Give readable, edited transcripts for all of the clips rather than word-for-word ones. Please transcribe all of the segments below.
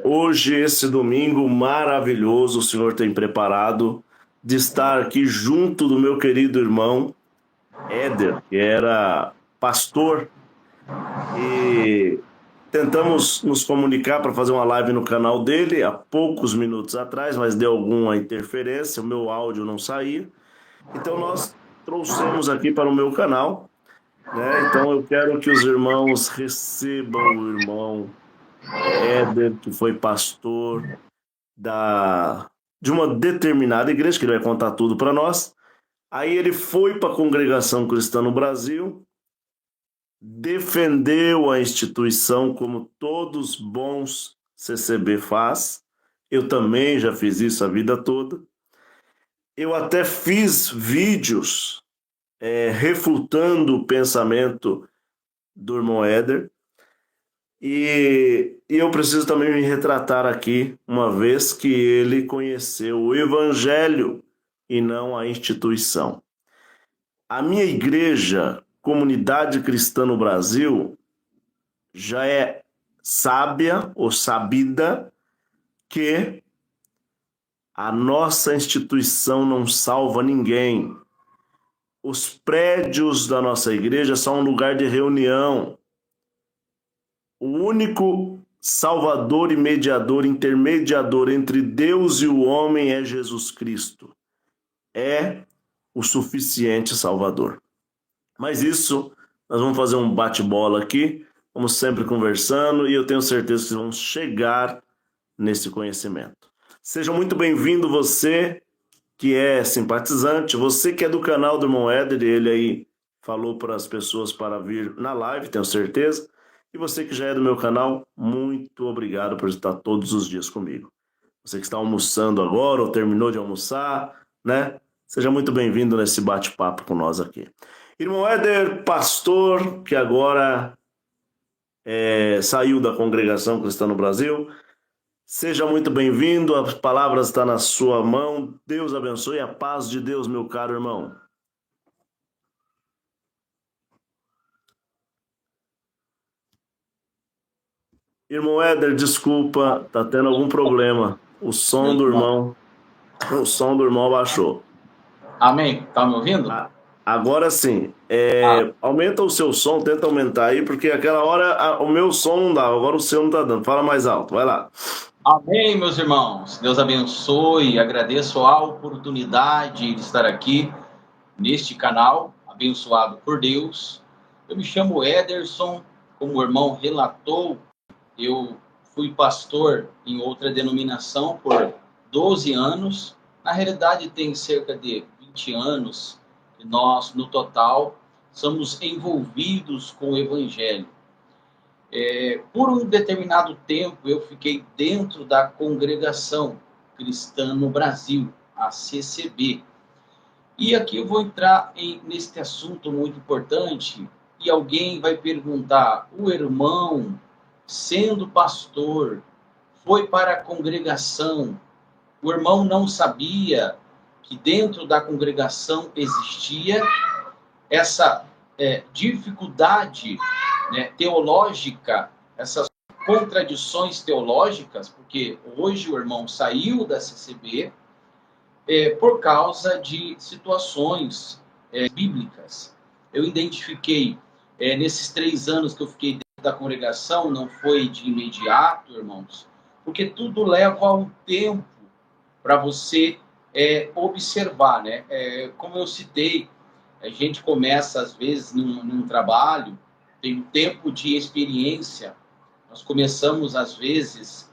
Hoje, esse domingo maravilhoso, o Senhor tem preparado de estar aqui junto do meu querido irmão Éder, que era pastor, e tentamos nos comunicar para fazer uma live no canal dele há poucos minutos atrás, mas deu alguma interferência, o meu áudio não saía. Então, nós trouxemos aqui para o meu canal, né? Então, eu quero que os irmãos recebam o irmão Éder, que foi pastor de uma determinada igreja, que ele vai contar tudo para nós. Aí ele foi para a congregação cristã no Brasil, defendeu a instituição como todos bons CCB faz. Eu também já fiz isso a vida toda. Eu até fiz vídeos refutando o pensamento do irmão Éder. E eu preciso também me retratar aqui, uma vez que ele conheceu o Evangelho e não a instituição. A minha igreja, Comunidade Cristã no Brasil, já é sábia ou sabida que a nossa instituição não salva ninguém. Os prédios da nossa igreja são um lugar de reunião. O único salvador e mediador, intermediador entre Deus e o homem é Jesus Cristo. É o suficiente Salvador. Mas isso, nós vamos fazer um bate-bola aqui, vamos sempre conversando e eu tenho certeza que vamos chegar nesse conhecimento. Seja muito bem-vindo você que é simpatizante, você que é do canal do irmão Éder, ele aí falou para as pessoas para vir na live, tenho certeza. E você que já é do meu canal, muito obrigado por estar todos os dias comigo. Você que está almoçando agora ou terminou de almoçar, né? Seja muito bem-vindo nesse bate-papo com nós aqui. Irmão Éder, pastor, que agora saiu da congregação cristã no Brasil, seja muito bem-vindo, as palavras estão na sua mão. Deus abençoe, a paz de Deus, meu caro irmão. Irmão Éder, desculpa, tá tendo algum problema. O som do irmão baixou. Amém? Tá me ouvindo? Agora sim, aumenta o seu som, tenta aumentar aí, porque aquela hora o meu som não dava, agora o seu não tá dando. Fala mais alto, vai lá. Amém, meus irmãos. Deus abençoe. Agradeço a oportunidade de estar aqui neste canal, abençoado por Deus. Eu me chamo Ederson, como o irmão relatou, eu fui pastor em outra denominação por 12 anos. Na realidade, tem cerca de 20 anos que nós, no total, somos envolvidos com o Evangelho. Por um determinado tempo, eu fiquei dentro da congregação cristã no Brasil, a CCB. E aqui eu vou entrar neste assunto muito importante, e alguém vai perguntar, o irmão, sendo pastor, foi para a congregação, o irmão não sabia que dentro da congregação existia essa dificuldade, né, teológica, essas contradições teológicas, porque hoje o irmão saiu da CCB por causa de situações bíblicas. Eu identifiquei, nesses 3 anos que eu fiquei dentro da congregação, não foi de imediato, irmãos, porque tudo leva um tempo para você observar, né? Como eu citei, a gente começa, às vezes, num trabalho, tem um tempo de experiência. Nós começamos, às vezes,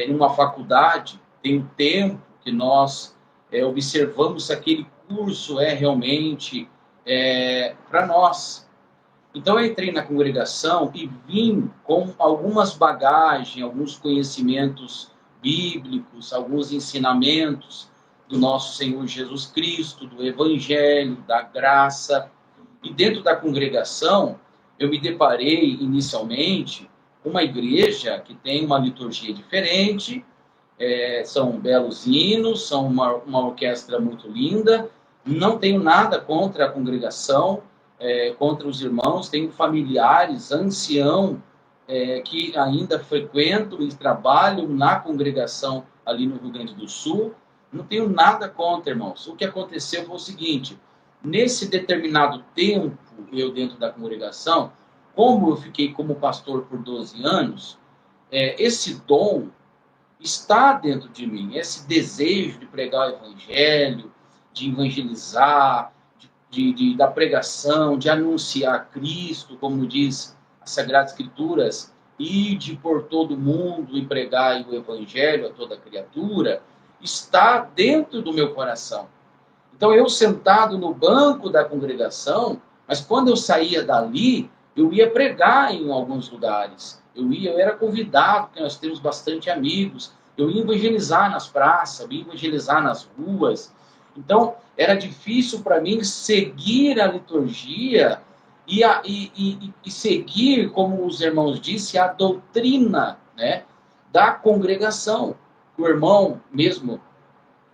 numa faculdade, tem um tempo que nós observamos se aquele curso é realmente para nós. Então, eu entrei na congregação e vim com algumas bagagens, alguns conhecimentos bíblicos, alguns ensinamentos do nosso Senhor Jesus Cristo, do Evangelho, da graça. E dentro da congregação, eu me deparei inicialmente com uma igreja que tem uma liturgia diferente, são belos hinos, são uma orquestra muito linda. Não tenho nada contra a congregação, contra os irmãos, tenho familiares, ancião que ainda frequentam e trabalham na congregação ali no Rio Grande do Sul. Não tenho nada contra, irmãos. O que aconteceu foi o seguinte: nesse determinado tempo, eu dentro da congregação, como eu fiquei como pastor por 12 anos, esse dom está dentro de mim, esse desejo de pregar o evangelho, de evangelizar, da pregação, de anunciar Cristo, como diz as Sagradas Escrituras, e de por todo mundo e pregar o evangelho a toda criatura, está dentro do meu coração. Então eu sentado no banco da congregação, mas quando eu saía dali, eu ia pregar em alguns lugares. Eu era convidado, porque nós temos bastante amigos. Eu ia evangelizar nas praças, eu ia evangelizar nas ruas. Então, era difícil para mim seguir a liturgia e seguir, como os irmãos disseram, a doutrina, né, da congregação. O irmão mesmo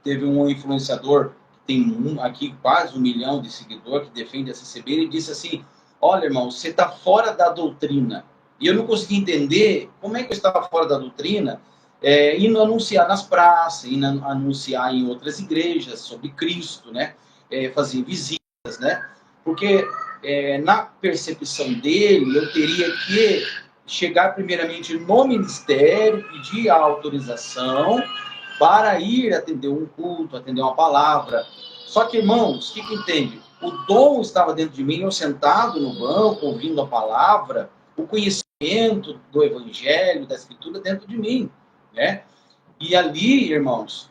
teve um influenciador que tem aqui quase 1 milhão de seguidores, que defende a CCB, ele disse assim: olha, irmão, você está fora da doutrina. E eu não consegui entender como é que eu estava fora da doutrina, indo anunciar nas praças, indo anunciar em outras igrejas sobre Cristo, né? Fazer visitas, né? Porque na percepção dele, eu teria que chegar primeiramente no ministério, pedir a autorização para ir atender um culto, atender uma palavra. Só que, irmãos, o que entende? O dom estava dentro de mim, eu sentado no banco, ouvindo a palavra, o conhecimento do evangelho, da escritura dentro de mim, né? E ali, irmãos,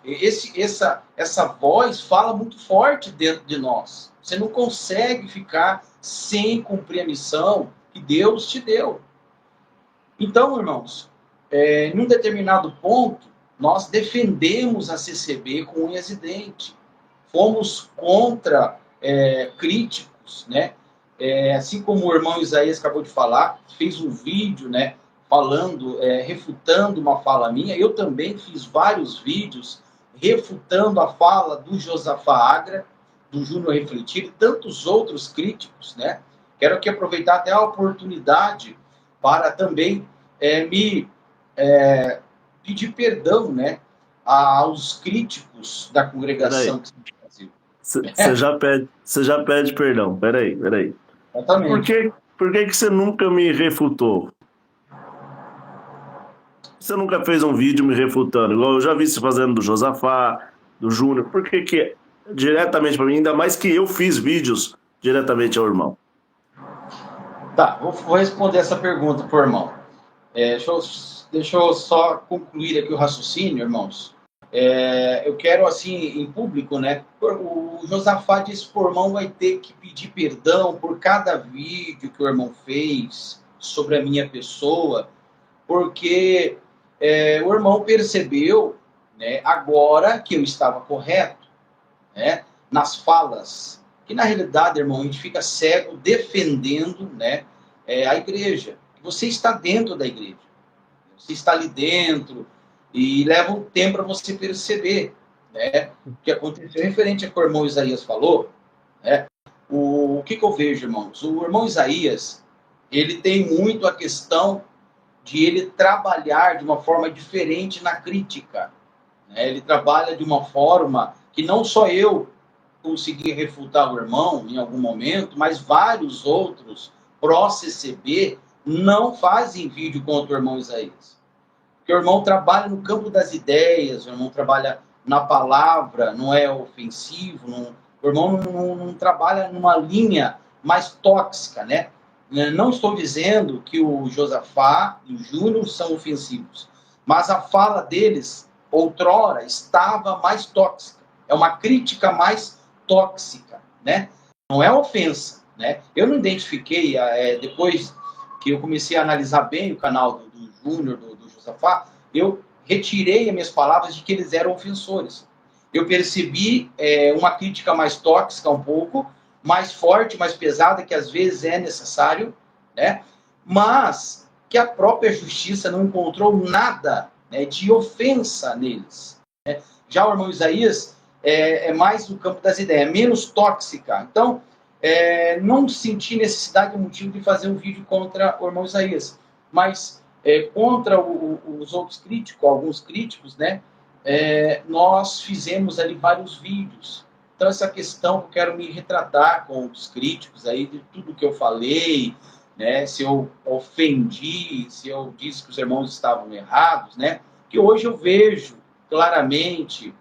essa voz fala muito forte dentro de nós. Você não consegue ficar sem cumprir a missão que Deus te deu. Então, irmãos, num determinado ponto, nós defendemos a CCB com unhas e dentes. Fomos contra críticos, né? Assim como o irmão Isaías acabou de falar, fez um vídeo, né, falando, refutando uma fala minha. Eu também fiz vários vídeos refutando a fala do Josafá Agra, do Júnior Refletir e tantos outros críticos, né? Quero aqui aproveitar até a oportunidade para também pedir perdão, né, aos críticos da congregação que se Brasil. Você já pede perdão. Peraí. Exatamente. Por que você nunca me refutou? Você nunca fez um vídeo me refutando, igual eu já vi você fazendo do Josafá, do Júnior. Por que diretamente para mim, ainda mais que eu fiz vídeos diretamente ao irmão? Tá, vou responder essa pergunta pro irmão. Deixa eu só concluir aqui o raciocínio, irmãos. Eu quero, assim, em público, né? O Josafá disse que o irmão vai ter que pedir perdão por cada vídeo que o irmão fez sobre a minha pessoa, porque o irmão percebeu, né, agora que eu estava correto, né, nas falas, que na realidade, irmão, a gente fica cego defendendo, né, a igreja. Você está dentro da igreja, você está ali dentro, e leva um tempo para você perceber, né, o que aconteceu referente ao que o irmão Isaías falou, né. O que eu vejo, irmãos? O irmão Isaías, ele tem muito a questão de ele trabalhar de uma forma diferente na crítica, né? Ele trabalha de uma forma que não só eu consegui refutar o irmão em algum momento, mas vários outros pró-CCB não fazem vídeo contra o irmão Isaías. Porque o irmão trabalha no campo das ideias, o irmão trabalha na palavra, não é ofensivo, o irmão não trabalha numa linha mais tóxica, né? Não estou dizendo que o Josafá e o Júnior são ofensivos, mas a fala deles, outrora, estava mais tóxica. É uma crítica mais tóxica, né? Não é ofensa, né? Eu não identifiquei, depois que eu comecei a analisar bem o canal do Júnior, do Josafá, eu retirei as minhas palavras de que eles eram ofensores. Eu percebi uma crítica mais tóxica um pouco, mais forte, mais pesada, que às vezes é necessário, né? Mas que a própria justiça não encontrou nada, né, de ofensa neles, né? Já o irmão Isaías é mais no campo das ideias, menos tóxica. Então, não senti necessidade ou motivo de fazer um vídeo contra o irmão Isaías. mas contra os outros críticos, alguns críticos, né, nós fizemos ali vários vídeos. Então, essa questão, eu quero me retratar com os críticos aí de tudo que eu falei, né, se eu ofendi, se eu disse que os irmãos estavam errados, né, que hoje eu vejo claramente,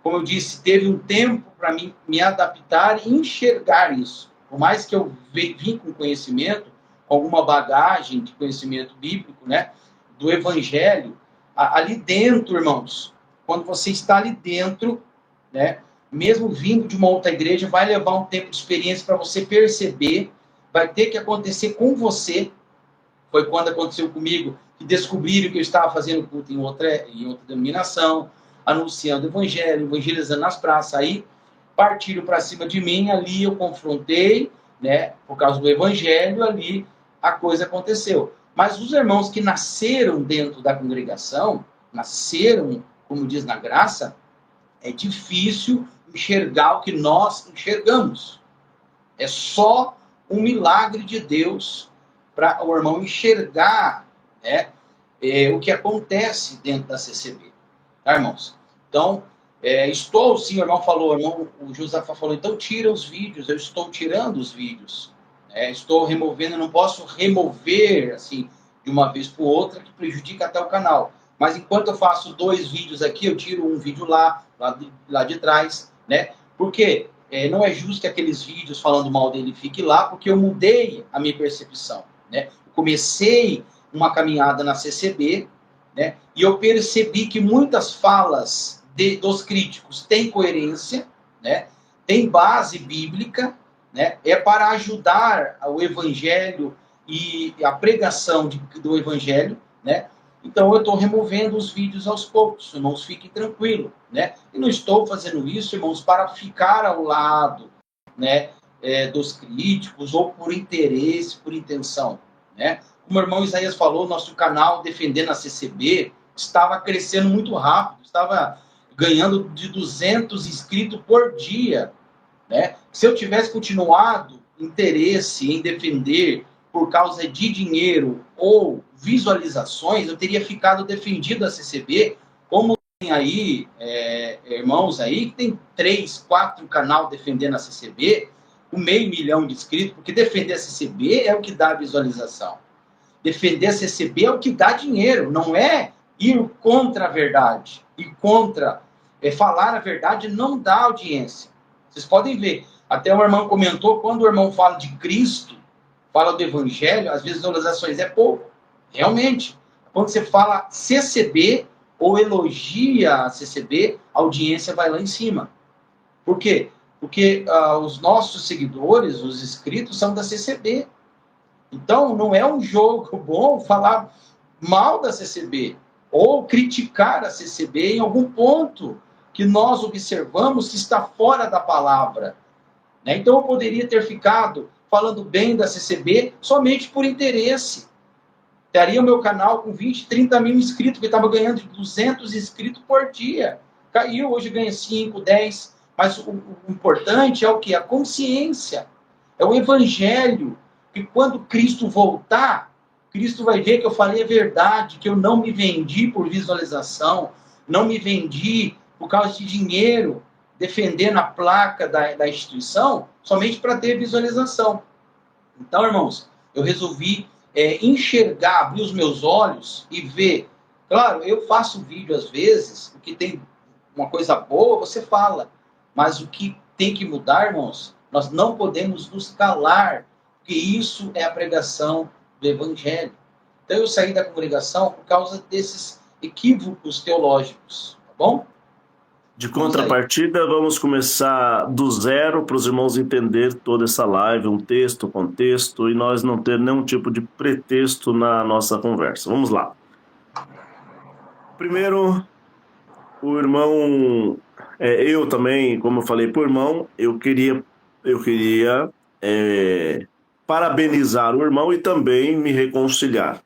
como eu disse, teve um tempo para mim me adaptar e enxergar isso. Por mais que eu vim com conhecimento, com alguma bagagem de conhecimento bíblico, né, do evangelho, ali dentro, irmãos, quando você está ali dentro, né, mesmo vindo de uma outra igreja, vai levar um tempo de experiência para você perceber, vai ter que acontecer com você. Foi quando aconteceu comigo, que descobriram que eu estava fazendo culto em outra denominação, anunciando o evangelho, evangelizando nas praças. Aí partiram para cima de mim, ali eu confrontei, né, por causa do evangelho, ali a coisa aconteceu. Mas os irmãos que nasceram dentro da congregação, nasceram, como diz na graça, é difícil enxergar o que nós enxergamos. É só um milagre de Deus para o irmão enxergar, né, o que acontece dentro da CCB. Tá, irmãos? Então, sim, o irmão falou, o Josafá falou, então tira os vídeos. Eu estou tirando os vídeos. Estou removendo, eu não posso remover, assim, de uma vez para outra, que prejudica até o canal. Mas enquanto eu faço 2 vídeos aqui, eu tiro um vídeo lá de trás, né? Porque não é justo que aqueles vídeos falando mal dele fiquem lá, porque eu mudei a minha percepção, né? Eu comecei uma caminhada na CCB, né? E eu percebi que muitas falas dos críticos têm coerência, né? Tem base bíblica, né? É para ajudar o evangelho e a pregação do evangelho, né? Então eu estou removendo os vídeos aos poucos, irmãos, fiquem tranquilos, né? E não estou fazendo isso, irmãos, para ficar ao lado, né, dos críticos ou por interesse, por intenção, né? Como o irmão Isaías falou, nosso canal Defendendo a CCB estava crescendo muito rápido, estava ganhando de 200 inscritos por dia, né? Se eu tivesse continuado interesse em defender por causa de dinheiro ou visualizações, eu teria ficado defendido a CCB, como tem aí irmãos aí que tem 3, 4 canal defendendo a CCB, com 500 mil de inscritos, porque defender a CCB é o que dá visualização. Defender a CCB é o que dá dinheiro, não é ir contra a verdade. E contra falar a verdade não dá audiência. Vocês podem ver, até o irmão comentou, quando o irmão fala de Cristo, fala do evangelho, às vezes as visualizações é pouco. Realmente, quando você fala CCB ou elogia a CCB, a audiência vai lá em cima. Por quê? Porque os nossos seguidores, os inscritos, são da CCB. Então, não é um jogo bom falar mal da CCB ou criticar a CCB em algum ponto que nós observamos que está fora da palavra, né? Então, eu poderia ter ficado falando bem da CCB somente por interesse. Teria o meu canal com 20, 30 mil inscritos, que estava ganhando de 200 inscritos por dia. Caiu, hoje ganha 5, 10. Mas o importante é o quê? A consciência. É o evangelho. Que quando Cristo voltar, Cristo vai ver que eu falei a verdade, que eu não me vendi por visualização, não me vendi por causa de dinheiro, defendendo a placa da instituição, somente para ter visualização. Então, irmãos, eu resolvi enxergar, abrir os meus olhos e ver. Claro, eu faço vídeo às vezes, o que tem uma coisa boa, você fala. Mas o que tem que mudar, irmãos, nós não podemos nos calar, porque isso é a pregação do evangelho. Então, eu saí da congregação por causa desses equívocos teológicos, tá bom? De contrapartida, vamos começar do zero para os irmãos entenderem toda essa live, um texto, contexto, e nós não ter nenhum tipo de pretexto na nossa conversa. Vamos lá. Primeiro, o irmão, eu também, como eu falei para o irmão, eu queria parabenizar o irmão e também me reconciliar.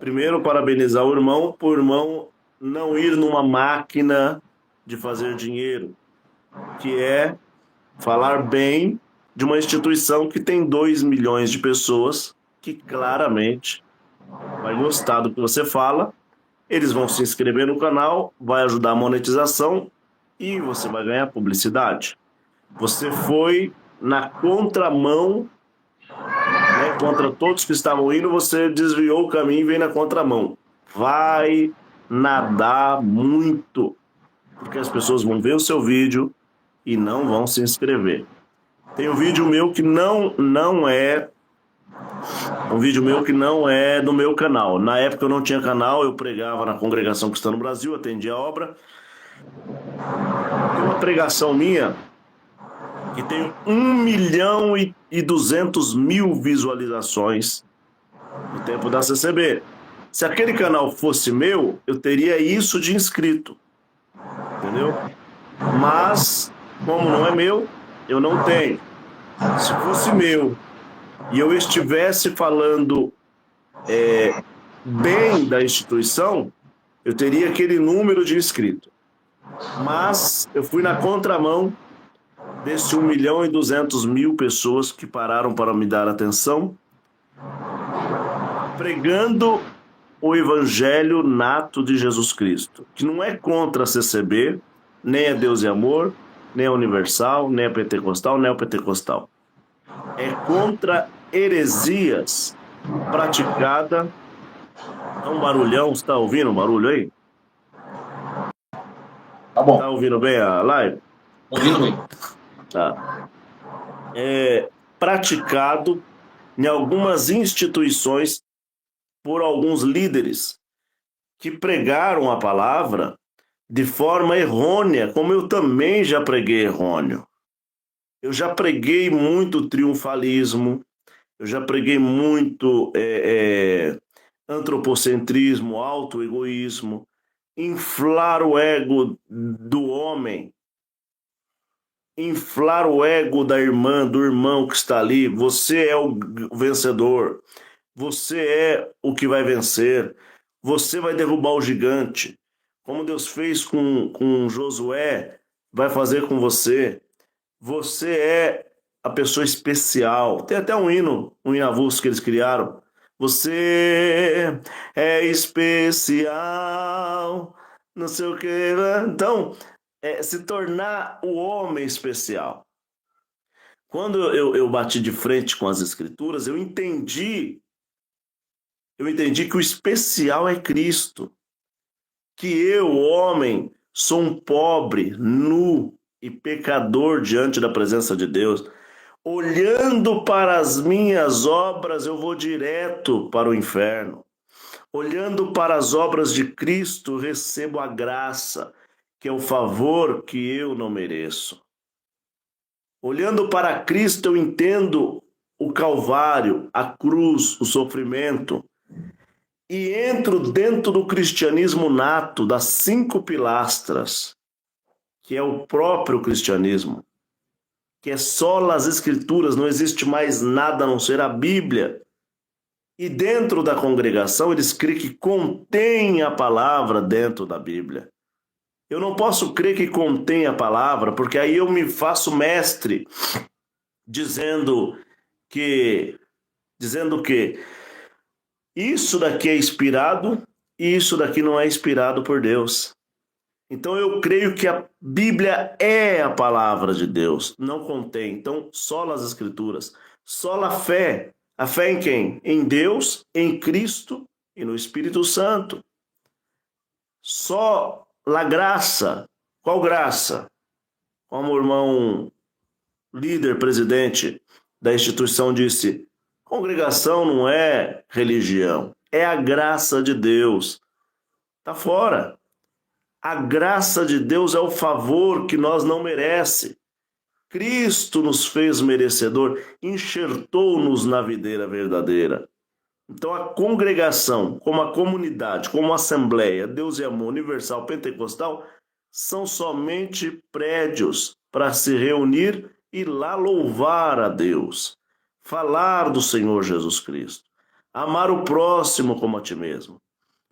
Primeiro, parabenizar o irmão, por o irmão não ir numa máquina de fazer dinheiro, que é falar bem de uma instituição que tem 2 milhões de pessoas que claramente vai gostar do que você fala, eles vão se inscrever no canal, vai ajudar a monetização e você vai ganhar publicidade. Você foi na contramão, né, contra todos que estavam indo, você desviou o caminho e veio na contramão. Vai nadar muito, porque as pessoas vão ver o seu vídeo e não vão se inscrever. Tem um vídeo meu que não é do meu canal. Na época eu não tinha canal, eu pregava na Congregação Cristã no Brasil, atendia a obra. Tem uma pregação minha que tem 1.200.000 visualizações no tempo da CCB. Se aquele canal fosse meu, eu teria isso de inscrito, entendeu? Mas, como não é meu, eu não tenho. Se fosse meu e eu estivesse falando bem da instituição, eu teria aquele número de inscritos. Mas eu fui na contramão desse 1.200.000 pessoas que pararam para me dar atenção, pregando o evangelho nato de Jesus Cristo, que não é contra a CCB, nem a Deus e Amor, nem a Universal, nem a Pentecostal, nem a Pentecostal. É contra heresias praticada. É um barulhão, você está ouvindo um barulho aí? Tá bom. Está ouvindo bem a live? Ouvindo bem. Tá. É praticado em algumas instituições por alguns líderes que pregaram a palavra de forma errônea, como eu também já preguei errôneo. Eu já preguei muito triunfalismo, eu já preguei muito antropocentrismo, autoegoísmo, inflar o ego do homem, inflar o ego da irmã, do irmão que está ali. Você é o vencedor, você é o que vai vencer, você vai derrubar o gigante. Como Deus fez com Josué, vai fazer com você. Você é a pessoa especial. Tem até um hino avulso que eles criaram. Você é especial, não sei o que. Então, se tornar o homem especial. Quando eu bati de frente com as escrituras, eu entendi que o especial é Cristo. Que eu, homem, sou um pobre, nu e pecador diante da presença de Deus. Olhando para as minhas obras, eu vou direto para o inferno. Olhando para as obras de Cristo, recebo a graça, que é o favor que eu não mereço. Olhando para Cristo, eu entendo o Calvário, a cruz, o sofrimento, e entro dentro do cristianismo nato, das 5 pilastras, que é o próprio cristianismo, que é só as escrituras, não existe mais nada a não ser a Bíblia. E dentro da congregação, eles creem que contém a palavra dentro da Bíblia. Eu não posso crer que contém a palavra, porque aí eu me faço mestre, dizendo que isso daqui é inspirado e isso daqui não é inspirado por Deus. Então eu creio que a Bíblia é a palavra de Deus, não contém. Então, só as escrituras, só a fé. A fé em quem? Em Deus, em Cristo e no Espírito Santo. Só a graça. Qual graça? Como o irmão líder, presidente da instituição disse, congregação não é religião, é a graça de Deus. Está fora. A graça de Deus é o favor que nós não merece. Cristo nos fez merecedor, enxertou-nos na videira verdadeira. Então a congregação, como a comunidade, como a assembleia, Deus e Amor, Universal, Pentecostal, são somente prédios para se reunir e lá louvar a Deus, falar do Senhor Jesus Cristo, amar o próximo como a ti mesmo.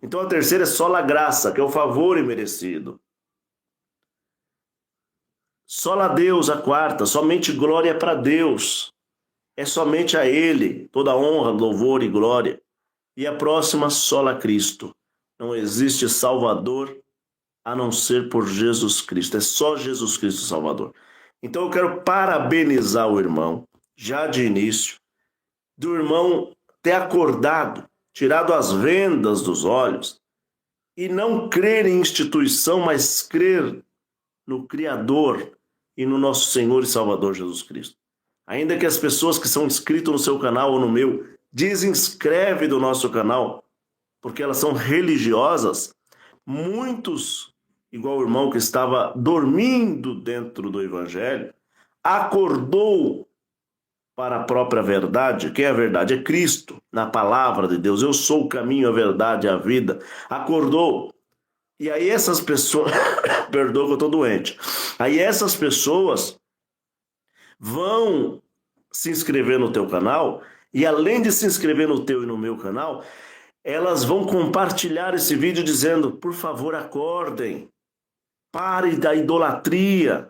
Então a terceira é só a graça, que é o favor imerecido. Só a Deus, a quarta, somente glória para Deus. é somente a Ele toda honra, louvor e glória. E a próxima, sola Cristo. Não existe Salvador a não ser por Jesus Cristo. É só Jesus Cristo Salvador. Então eu quero parabenizar o irmão, já de início, do irmão ter acordado, tirado as vendas dos olhos e não crer em instituição, mas crer no Criador e no nosso Senhor e Salvador Jesus Cristo. Ainda que as pessoas que são inscritas no seu canal ou no meu desinscreve do nosso canal porque elas são religiosas, muitos, igual o irmão que estava dormindo dentro do Evangelho, acordou para a própria verdade. Quem é a verdade? É Cristo, na palavra de Deus. Eu sou o caminho, a verdade e a vida. Acordou. E aí essas pessoas... Perdoa que eu estou doente. Aí essas pessoas vão se inscrever no teu canal e além de se inscrever no teu e no meu canal, elas vão compartilhar esse vídeo dizendo, por favor, acordem, pare da idolatria,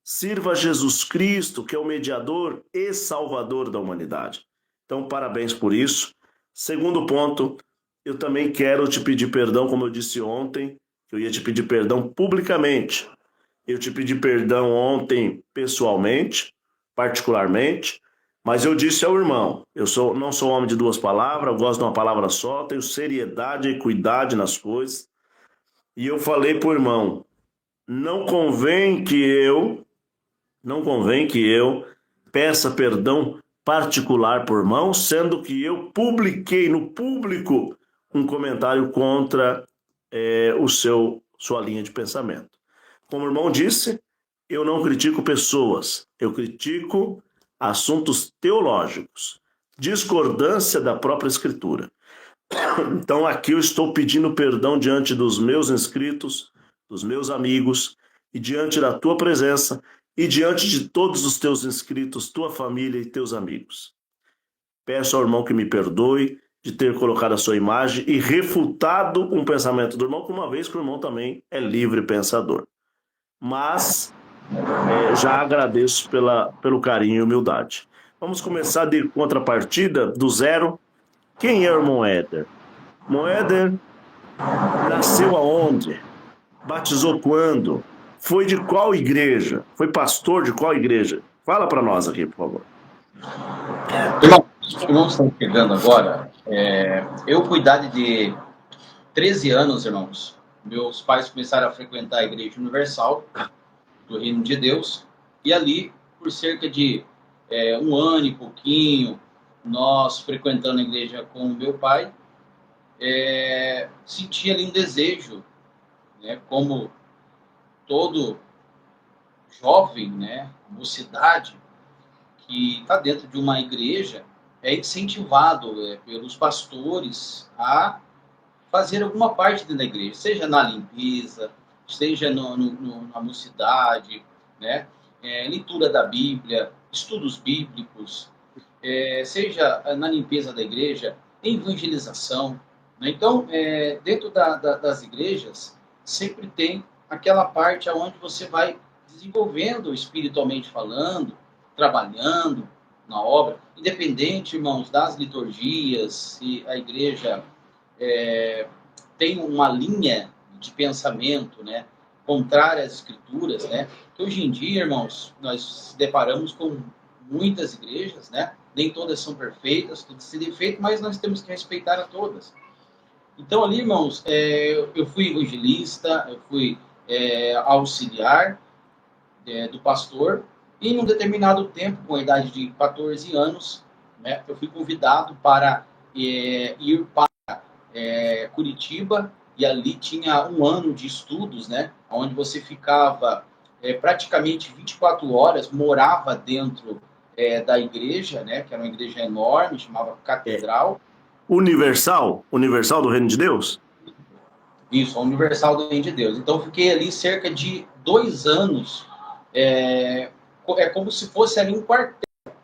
sirva a Jesus Cristo, que é o mediador e salvador da humanidade. Então, parabéns por isso. Segundo ponto, eu também quero te pedir perdão, como eu disse ontem, que eu ia te pedir perdão publicamente. Eu te pedi perdão ontem pessoalmente, particularmente, mas eu disse ao irmão, não sou homem de duas palavras, eu gosto de uma palavra só, tenho seriedade e cuidado nas coisas. E eu falei para o irmão, não convém que eu peça perdão particular por irmão, sendo que eu publiquei no público um comentário contra sua linha de pensamento. Como o irmão disse, eu não critico pessoas, eu critico assuntos teológicos, discordância da própria Escritura. Então aqui eu estou pedindo perdão diante dos meus inscritos, dos meus amigos, e diante da tua presença, e diante de todos os teus inscritos, tua família e teus amigos. Peço ao irmão que me perdoe de ter colocado a sua imagem e refutado um pensamento do irmão, uma vez que o irmão também é livre pensador. Mas já agradeço pelo carinho e humildade. Vamos começar de contrapartida, do zero. Quem é o irmão Éder? O irmão Éder nasceu aonde? Batizou quando? Foi de qual igreja? Foi pastor de qual igreja? Fala para nós aqui, por favor. Irmãos estão chegando agora. Eu, com idade de 13 anos, irmãos, meus pais começaram a frequentar a Igreja Universal do Reino de Deus, e ali, por cerca de 1 ano e pouquinho, nós frequentando a igreja com o meu pai, senti ali um desejo, né, como todo jovem, né, mocidade, que está dentro de uma igreja, é incentivado pelos pastores a fazer alguma parte dentro da igreja, seja na limpeza, seja na mocidade, né? Leitura da Bíblia, estudos bíblicos, seja na limpeza da igreja, evangelização, né? Então, dentro das igrejas, sempre tem aquela parte onde você vai desenvolvendo espiritualmente falando, trabalhando na obra, independente, irmãos, das liturgias, se a igreja tem uma linha de pensamento, né, contrária às escrituras, né, que hoje em dia, irmãos, nós se deparamos com muitas igrejas, né, nem todas são perfeitas, tudo se defeito, mas nós temos que respeitar a todas. Então ali, irmãos, eu fui evangelista, eu fui auxiliar do pastor, e num determinado tempo, com a idade de 14 anos, né, eu fui convidado para ir para Curitiba, e ali tinha 1 ano de estudos, né, onde você ficava praticamente 24 horas, morava dentro da igreja, né, que era uma igreja enorme, chamava Catedral. Universal do Reino de Deus? Isso, a Universal do Reino de Deus. Então eu fiquei ali cerca de 2 anos, é como se fosse ali um quartel.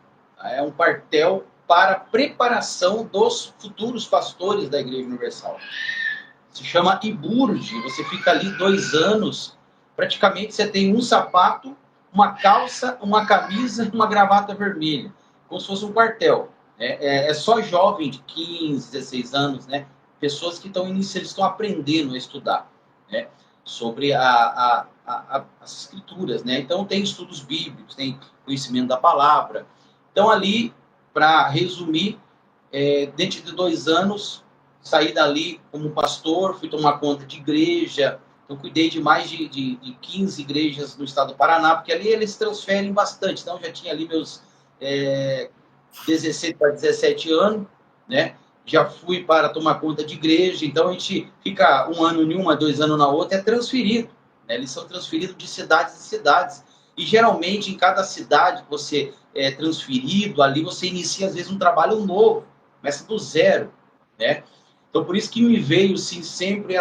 É um quartel para a preparação dos futuros pastores da Igreja Universal. Se chama IBURD. Você fica ali 2 anos, praticamente você tem um sapato, uma calça, uma camisa e uma gravata vermelha. como se fosse um quartel. É só jovem de 15, 16 anos, né? Pessoas que estão iniciando, estão aprendendo a estudar, né? Sobre as escrituras, né? Então tem estudos bíblicos, tem conhecimento da palavra. Então ali, para resumir, dentro de 2 anos, saí dali como pastor, fui tomar conta de igreja. Eu cuidei de mais de 15 igrejas no estado do Paraná, porque ali eles transferem bastante. Então, já tinha ali meus 16 para 17 anos, né? Já fui para tomar conta de igreja. Então, a gente fica 1 ano em uma, 2 anos na outra, é transferido. Né? Eles são transferidos de cidades em cidades. E, geralmente, em cada cidade que você é transferido, ali você inicia, às vezes, um trabalho novo. Começa do zero, né? Então, por isso que me veio, sim, sempre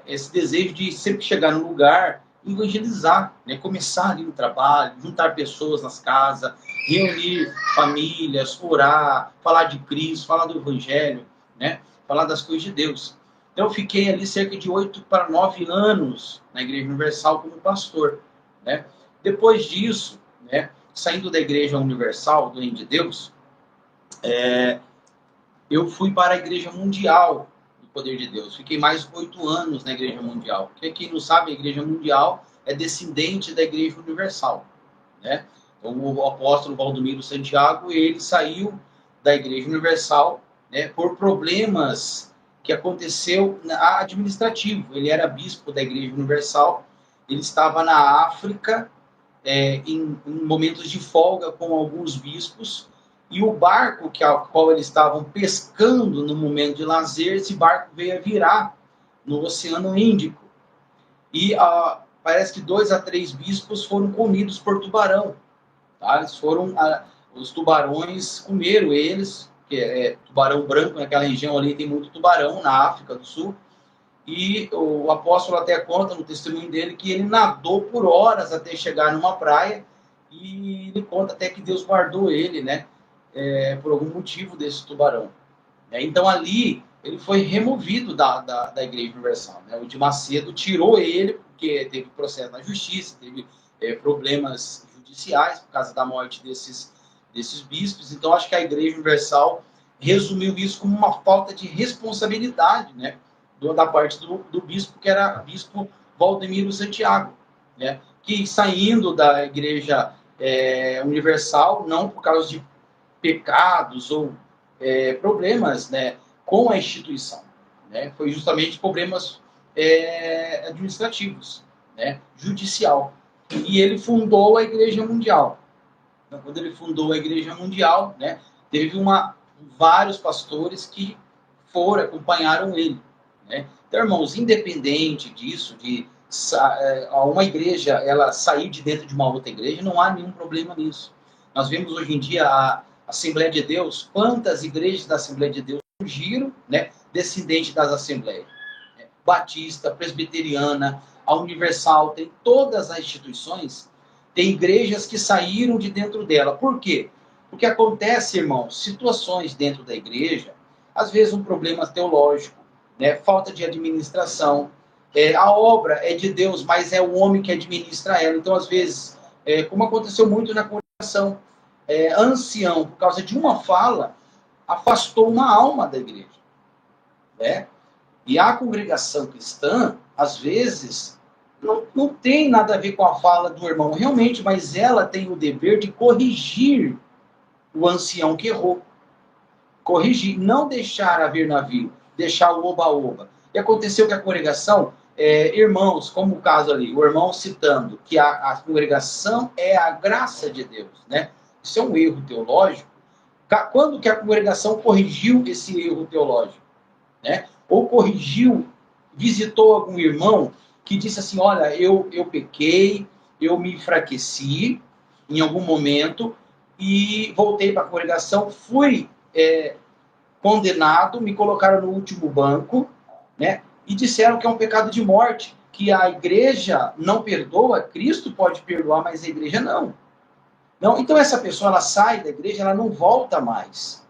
esse desejo de sempre chegar no lugar, evangelizar, né? Começar ali no trabalho, juntar pessoas nas casas, reunir famílias, orar, falar de Cristo, falar do Evangelho, né? Falar das coisas de Deus. Então, eu fiquei ali cerca de 8 para 9 anos na Igreja Universal como pastor, né? Depois disso, né? Saindo da Igreja Universal, do Reino de Deus, eu fui para a Igreja Mundial do Poder de Deus. Fiquei mais 8 anos na Igreja Mundial. Porque quem não sabe, a Igreja Mundial é descendente da Igreja Universal, né? Então, o apóstolo Valdomiro Santiago, ele saiu da Igreja Universal, né, por problemas que aconteceu administrativo. Ele era bispo da Igreja Universal, ele estava na África, em momentos de folga com alguns bispos, e o barco ao qual eles estavam pescando no momento de lazer, esse barco veio a virar no Oceano Índico. E parece que 2 a 3 bispos foram comidos por tubarão. Tá? Os tubarões comeram eles, que é tubarão branco, naquela região ali tem muito tubarão, na África do Sul. E o apóstolo até conta no testemunho dele que ele nadou por horas até chegar numa praia, e ele conta até que Deus guardou ele, né? Por algum motivo desse tubarão. Então ali ele foi removido da Igreja Universal. Né? O de Macedo tirou ele, porque teve processo na justiça, teve problemas judiciais por causa da morte desses bispos. Então acho que a Igreja Universal resumiu isso como uma falta de responsabilidade, né? Da parte do bispo, que era bispo Valdomiro Santiago, né? Que saindo da Igreja Universal, não por causa de pecados ou problemas, né, com a instituição, né? Foi justamente problemas administrativos, né, judicial. E ele fundou a Igreja Mundial. Então, quando ele fundou a Igreja Mundial, né, teve vários pastores que acompanharam ele, né? Então, irmãos, independente disso, de uma igreja ela sair de dentro de uma outra igreja, não há nenhum problema nisso. Nós vemos hoje em dia a Assembleia de Deus, quantas igrejas da Assembleia de Deus surgiram, né, descendente das Assembleias. Batista, Presbiteriana, a Universal, tem todas as instituições, tem igrejas que saíram de dentro dela. Por quê? Porque acontece, irmãos, situações dentro da igreja, às vezes um problema teológico, né, falta de administração, a obra é de Deus, mas é o homem que administra ela. Então, às vezes, como aconteceu muito na congregação, ancião, por causa de uma fala, afastou uma alma da igreja, né? E a congregação cristã, às vezes, não tem nada a ver com a fala do irmão, realmente, mas ela tem o dever de corrigir o ancião que errou. Corrigir, não deixar haver navio, deixar o oba-oba. E aconteceu que a congregação, irmãos, como o caso ali, o irmão citando que a congregação é a graça de Deus, né? Isso é um erro teológico. Quando que a congregação corrigiu esse erro teológico? Né? Ou corrigiu, visitou algum irmão que disse assim, olha, eu pequei, eu me enfraqueci em algum momento e voltei para a congregação, fui condenado, me colocaram no último banco, né? E disseram que é um pecado de morte, que a igreja não perdoa, Cristo pode perdoar, mas a igreja não. Não, então essa pessoa ela sai da igreja, ela não volta mais.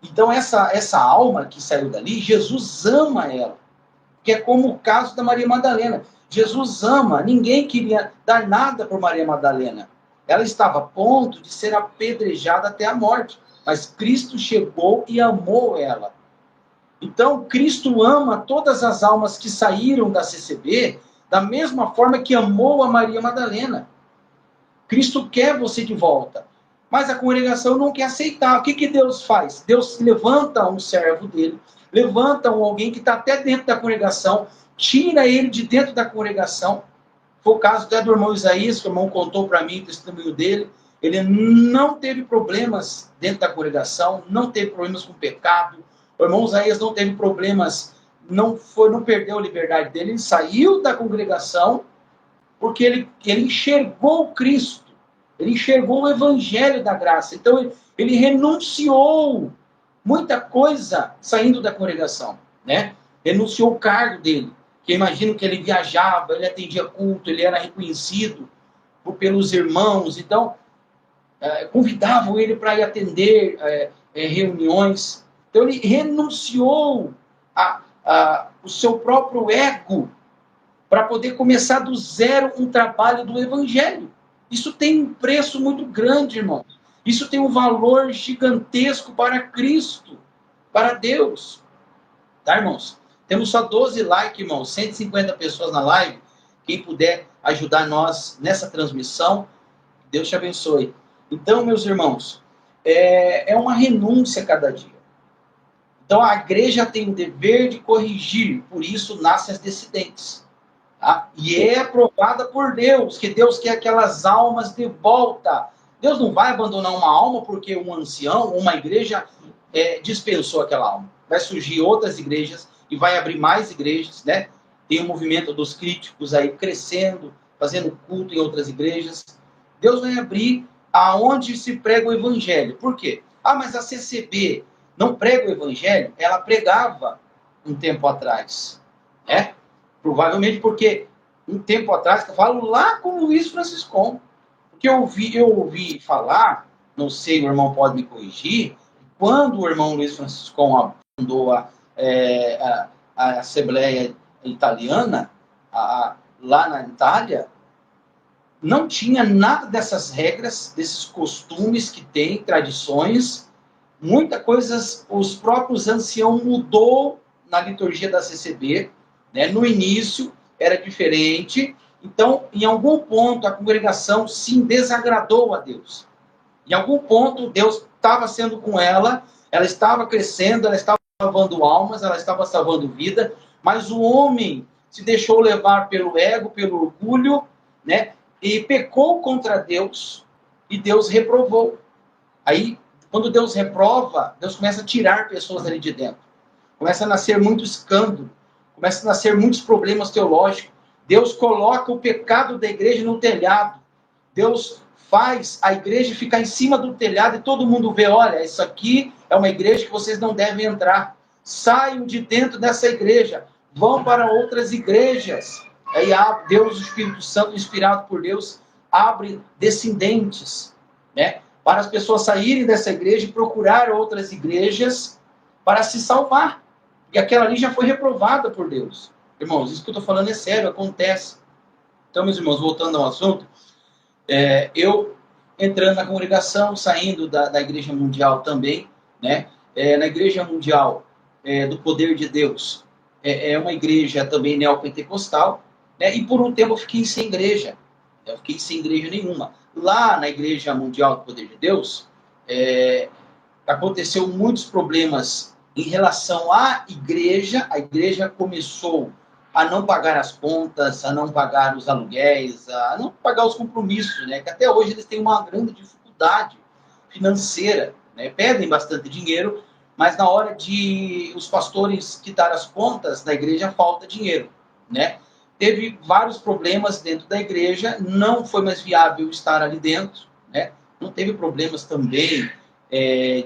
Então essa alma que saiu dali, Jesus ama ela. Que é como o caso da Maria Madalena. Jesus ama, ninguém queria dar nada por Maria Madalena. ela estava a ponto de ser apedrejada até a morte. Mas Cristo chegou e amou ela. Então, Cristo ama todas as almas que saíram da CCB da mesma forma que amou a Maria Madalena. Cristo quer você de volta. Mas a congregação não quer aceitar. O que Deus faz? Deus levanta um servo dele, levanta alguém que está até dentro da congregação, tira ele de dentro da congregação. Foi o caso até do irmão Isaías, que o irmão contou para mim o testemunho dele. Ele não teve problemas dentro da congregação, não teve problemas com pecado. O irmão Isaías não teve problemas, não perdeu a liberdade dele. Ele saiu da congregação porque ele enxergou Cristo. Ele enxergou o evangelho da graça. Então, ele renunciou muita coisa saindo da congregação, né? Renunciou o cargo dele. Que eu imagino que ele viajava, ele atendia culto, ele era reconhecido pelos irmãos. Então, convidavam ele para ir atender reuniões. Então, ele renunciou o seu próprio ego para poder começar do zero um trabalho do evangelho. Isso tem um preço muito grande, irmão. Isso tem um valor gigantesco para Cristo, para Deus. Tá, irmãos? Temos só 12 likes, irmãos. 150 pessoas na live. Quem puder ajudar nós nessa transmissão, Deus te abençoe. Então, meus irmãos, é uma renúncia a cada dia. Então, a igreja tem o dever de corrigir. Por isso, nascem as dissidentes. Tá? E é aprovada por Deus, que Deus quer aquelas almas de volta. Deus não vai abandonar uma alma porque um ancião, uma igreja, dispensou aquela alma. Vai surgir outras igrejas e vai abrir mais igrejas, né? Tem um movimento dos críticos aí crescendo, fazendo culto em outras igrejas. Deus vai abrir aonde se prega o evangelho. Por quê? Mas a CCB não prega o evangelho? Ela pregava um tempo atrás, né? Provavelmente porque um tempo atrás, eu falo lá com o Luiz Franciscon, porque eu ouvi falar, não sei, o irmão pode me corrigir, quando o irmão Luiz Franciscon fundou a Assembleia Italiana, lá na Itália, não tinha nada dessas regras, desses costumes que tem, tradições, muita coisas, os próprios anciãos mudou na liturgia da CCB, né? No início era diferente, então em algum ponto a congregação sim desagradou a Deus. Em algum ponto Deus estava sendo com ela estava crescendo, ela estava salvando almas, ela estava salvando vida, mas o homem se deixou levar pelo ego, pelo orgulho, né? E pecou contra Deus, e Deus reprovou. Aí, quando Deus reprova, Deus começa a tirar pessoas ali de dentro. Começa a nascer muito escândalo, começa a nascer muitos problemas teológicos. Deus coloca o pecado da igreja no telhado. Deus faz a igreja ficar em cima do telhado e todo mundo vê, olha, isso aqui é uma igreja que vocês não devem entrar. Saiam de dentro dessa igreja, vão para outras igrejas. Aí Deus, o Espírito Santo, inspirado por Deus, abre descendentes, né, para as pessoas saírem dessa igreja e procurar outras igrejas para se salvar. E aquela ali já foi reprovada por Deus. Irmãos, isso que eu estou falando é sério, acontece. Então, meus irmãos, voltando ao assunto, eu entrando na congregação, saindo da Igreja Mundial também, né? Na Igreja Mundial do Poder de Deus, é uma igreja também neopentecostal, né? E por um tempo eu fiquei sem igreja. Eu fiquei sem igreja nenhuma. Lá na Igreja Mundial do Poder de Deus, aconteceu muitos problemas em relação à igreja. A igreja começou a não pagar as contas, a não pagar os aluguéis, a não pagar os compromissos, né? Que até hoje eles têm uma grande dificuldade financeira, né? Pedem bastante dinheiro, mas na hora de os pastores quitar as contas da igreja, falta dinheiro, né? Teve vários problemas dentro da igreja, não foi mais viável estar ali dentro, né? Não teve problemas também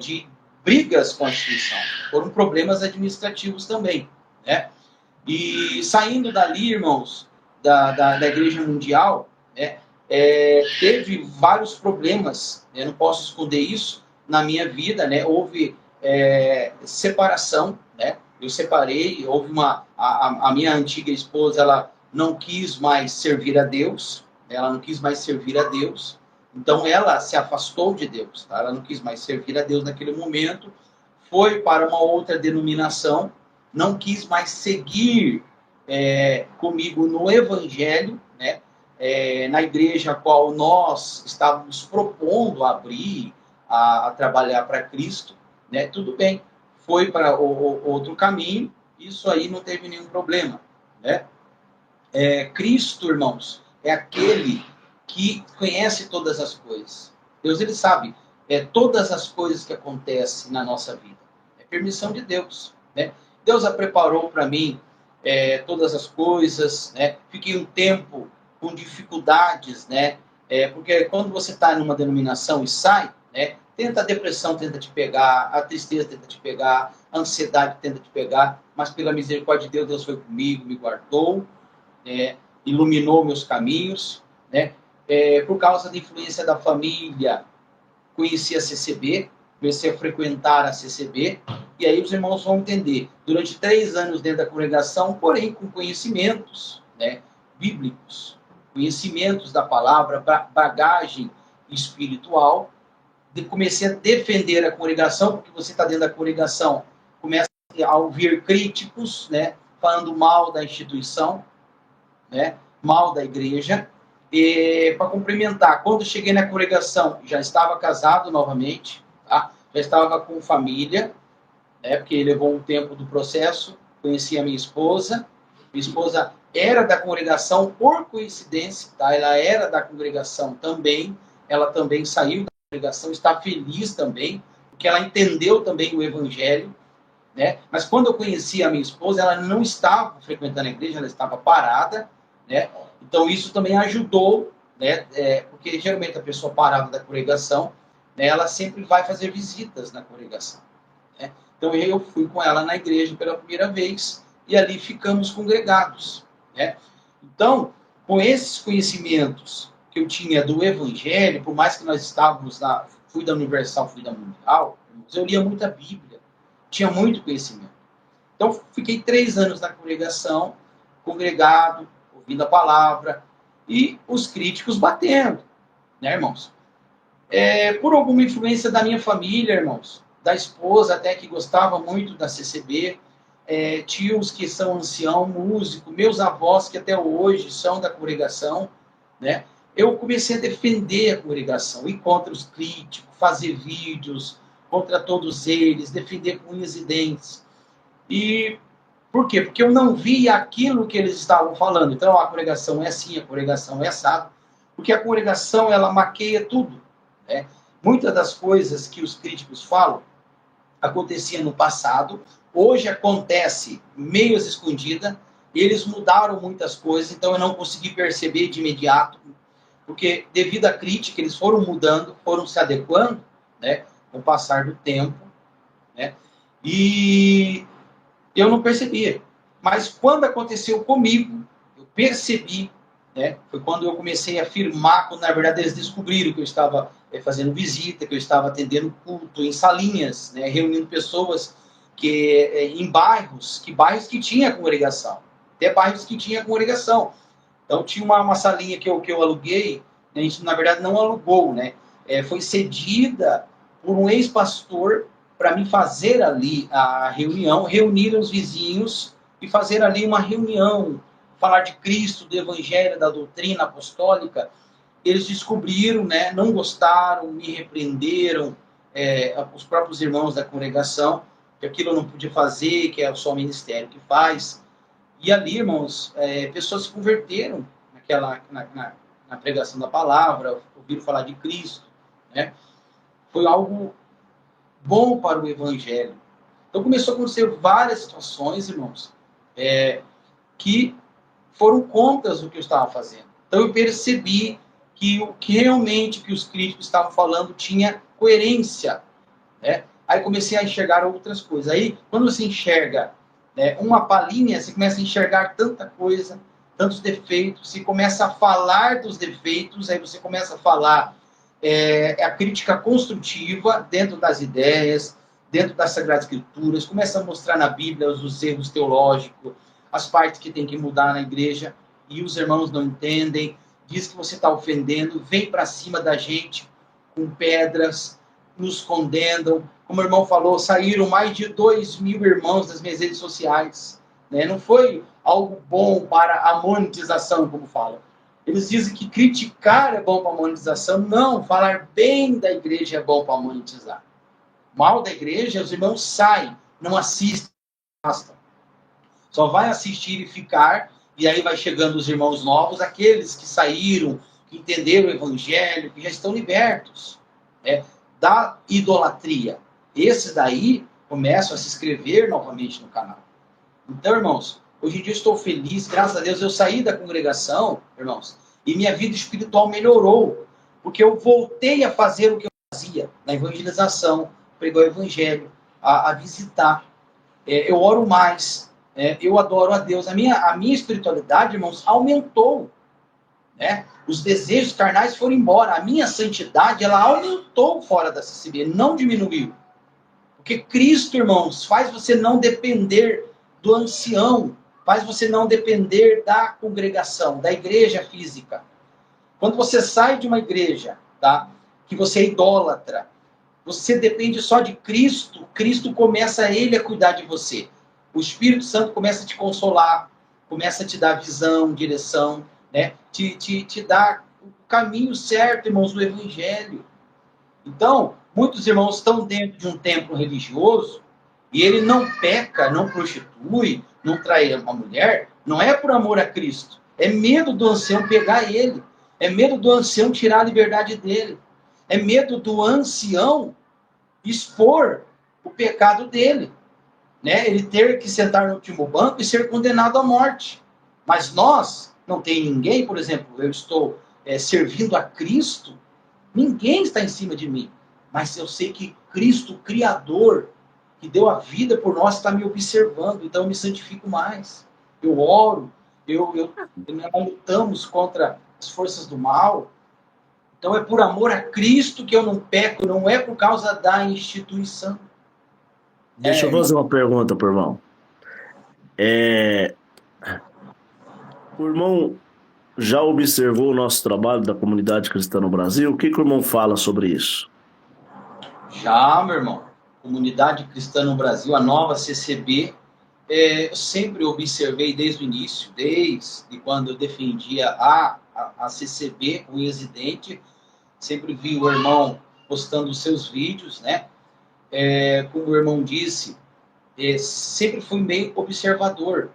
de brigas com a instituição, foram problemas administrativos também, né? E saindo dali, irmãos, da Igreja Mundial, né, teve vários problemas, eu não posso esconder isso, na minha vida, né? Houve separação, né? Eu separei, houve a minha antiga esposa, ela não quis mais servir a Deus, Então ela se afastou de Deus, tá? Ela não quis mais servir a Deus naquele momento, foi para uma outra denominação, não quis mais seguir comigo no Evangelho, né? Na igreja a qual nós estávamos propondo abrir, a trabalhar para Cristo, né? Tudo bem, foi para outro caminho, isso aí não teve nenhum problema, né? Cristo, irmãos, é aquele que conhece todas as coisas. Deus, ele sabe todas as coisas que acontecem na nossa vida. É permissão de Deus, né? Deus a preparou para mim todas as coisas, né? Fiquei um tempo com dificuldades, né? Porque quando você está numa denominação e sai, né? A depressão tenta te pegar, a tristeza tenta te pegar, a ansiedade tenta te pegar, mas pela misericórdia de Deus, Deus foi comigo, me guardou, iluminou meus caminhos, né? Por causa da influência da família, conheci a CCB, comecei a frequentar a CCB, e aí os irmãos vão entender. Durante 3 anos dentro da congregação, porém com conhecimentos, né, bíblicos, conhecimentos da palavra, bagagem espiritual, comecei a defender a congregação, porque você está dentro da congregação, começa a ouvir críticos, né, falando mal da instituição, né, mal da igreja. E para complementar, quando cheguei na congregação, já estava casado novamente, tá? Já estava com família, né, porque levou um tempo do processo, conheci a minha esposa era da congregação por coincidência, tá? Ela era da congregação também, ela também saiu da congregação, está feliz também, porque ela entendeu também o evangelho, né? Mas quando eu conheci a minha esposa, ela não estava frequentando a igreja, ela estava parada, né? Então isso também ajudou, né? Porque geralmente a pessoa parada da congregação, né, ela sempre vai fazer visitas na congregação, né? Então eu fui com ela na igreja pela primeira vez e ali ficamos congregados, né? Então, com esses conhecimentos que eu tinha do evangelho, por mais que nós estávamos fui da Universal, fui da Mundial, eu lia muita Bíblia, tinha muito conhecimento. Então fiquei 3 anos na congregação, congregado, ouvindo a palavra, e os críticos batendo, né, irmãos? Por alguma influência da minha família, irmãos, da esposa até que gostava muito da CCB, tios que são ancião, músico, meus avós que até hoje são da congregação, né? Eu comecei a defender a congregação, ir contra os críticos, fazer vídeos contra todos eles, defender com unhas e dentes. E por quê? Porque eu não via aquilo que eles estavam falando. Então, a congregação é assim, a congregação é assado. Porque a congregação, ela maqueia tudo, né? Muitas das coisas que os críticos falam acontecia no passado, hoje acontece meio escondida, eles mudaram muitas coisas, então eu não consegui perceber de imediato, porque devido à crítica, eles foram mudando, foram se adequando, né, com o passar do tempo, né, e eu não percebia. Mas quando aconteceu comigo, eu percebi, né, foi quando eu comecei a afirmar, quando na verdade eles descobriram que eu estava fazendo visita, que eu estava atendendo culto em salinhas, né, reunindo pessoas em bairros que tinha congregação, até bairros que tinha congregação. Então tinha uma salinha que eu aluguei, a gente na verdade não alugou, né, foi cedida por um ex-pastor para me fazer ali a reunião, reunir os vizinhos e fazer ali uma reunião, falar de Cristo, do Evangelho, da doutrina apostólica. Eles descobriram, né, não gostaram, me repreenderam, os próprios irmãos da congregação, que aquilo eu não podia fazer, que é só o ministério que faz. E ali, irmãos, pessoas se converteram na pregação da palavra, ouviram falar de Cristo, né? Foi algo bom para o Evangelho. Então começou a acontecer várias situações, irmãos, que foram contas do que eu estava fazendo. Então eu percebi que o que realmente que os críticos estavam falando tinha coerência, né? Aí comecei a enxergar outras coisas. Aí, quando você enxerga, né, uma palhinha, você começa a enxergar tanta coisa, tantos defeitos, você começa a falar dos defeitos, aí você começa a falar a crítica construtiva dentro das ideias, dentro das Sagradas Escrituras, começa a mostrar na Bíblia os erros teológicos, as partes que tem que mudar na igreja, e os irmãos não entendem, diz que você está ofendendo, vem para cima da gente com pedras, nos condenam. Como o irmão falou, saíram mais de 2.000 irmãos das minhas redes sociais. Né? Não foi algo bom para a monetização, como falam. Eles dizem que criticar é bom para a monetização. Não, falar bem da igreja é bom para monetizar. Mal da igreja, os irmãos saem, não assistem, só vai assistir e ficar, e aí vai chegando os irmãos novos, aqueles que saíram, que entenderam o evangelho, que já estão libertos da idolatria. Esses daí começam a se inscrever novamente no canal. Então, irmãos, hoje em dia eu estou feliz, graças a Deus eu saí da congregação, irmãos, e minha vida espiritual melhorou, porque eu voltei a fazer o que eu fazia na evangelização, pregar o evangelho, a visitar. Eu oro mais, eu adoro a Deus. A minha espiritualidade, irmãos, aumentou. Né? Os desejos carnais foram embora. A minha santidade, ela aumentou fora da CCB, não diminuiu. Porque Cristo, irmãos, faz você não depender do ancião, faz você não depender da congregação, da igreja física. Quando você sai de uma igreja, tá, que você é idólatra, você depende só de Cristo, Cristo começa ele a cuidar de você. O Espírito Santo começa a te consolar, começa a te dar visão, direção, né? te dá o caminho certo, irmãos, do Evangelho. Então, muitos irmãos estão dentro de um templo religioso e ele não peca, não prostitui, não trai uma mulher, não é por amor a Cristo. É medo do ancião pegar ele. É medo do ancião tirar a liberdade dele. É medo do ancião expor o pecado dele. Né? Ele ter que sentar no último banco e ser condenado à morte. Mas nós, não tem ninguém, por exemplo, eu estou servindo a Cristo, ninguém está em cima de mim. Mas eu sei que Cristo, o Criador, que deu a vida por nós, está me observando. Então eu me santifico mais. Eu oro, nós lutamos contra as forças do mal. Então é por amor a Cristo que eu não peco, não é por causa da instituição. Deixa eu fazer uma pergunta pro irmão. O irmão já observou o nosso trabalho da comunidade cristã no Brasil? O que o irmão fala sobre isso? Já, meu irmão. Comunidade cristã no Brasil, a nova CCB, eu sempre observei desde o início, desde quando eu defendia a CCB, o ex-residente, sempre vi o irmão postando os seus vídeos, né? Como o irmão disse, sempre fui meio observador.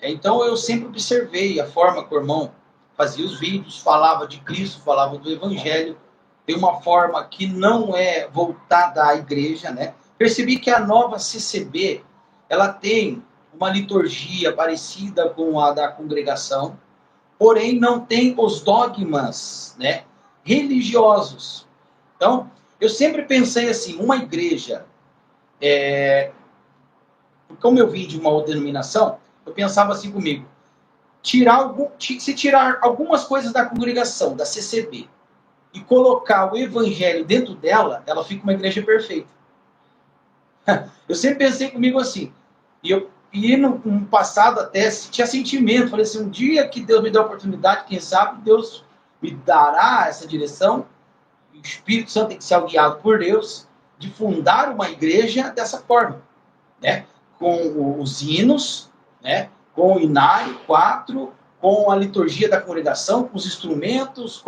Então eu sempre observei a forma que o irmão fazia os vídeos, falava de Cristo, falava do Evangelho, de uma forma que não é voltada à igreja, né? Percebi que a nova CCB, ela tem uma liturgia parecida com a da congregação, porém não tem os dogmas, né, religiosos. Então, eu sempre pensei assim, uma igreja, como eu vim de uma outra denominação, eu pensava assim comigo, se tirar algumas coisas da congregação, da CCB, e colocar o evangelho dentro dela, ela fica uma igreja perfeita. Eu sempre pensei comigo assim, e no passado até tinha sentimento, falei assim, um dia que Deus me der a oportunidade, quem sabe Deus me dará essa direção, o Espírito Santo tem que ser guiado por Deus, de fundar uma igreja dessa forma, né? Com os hinos, né? Com o inário 4, com a liturgia da congregação, com os instrumentos,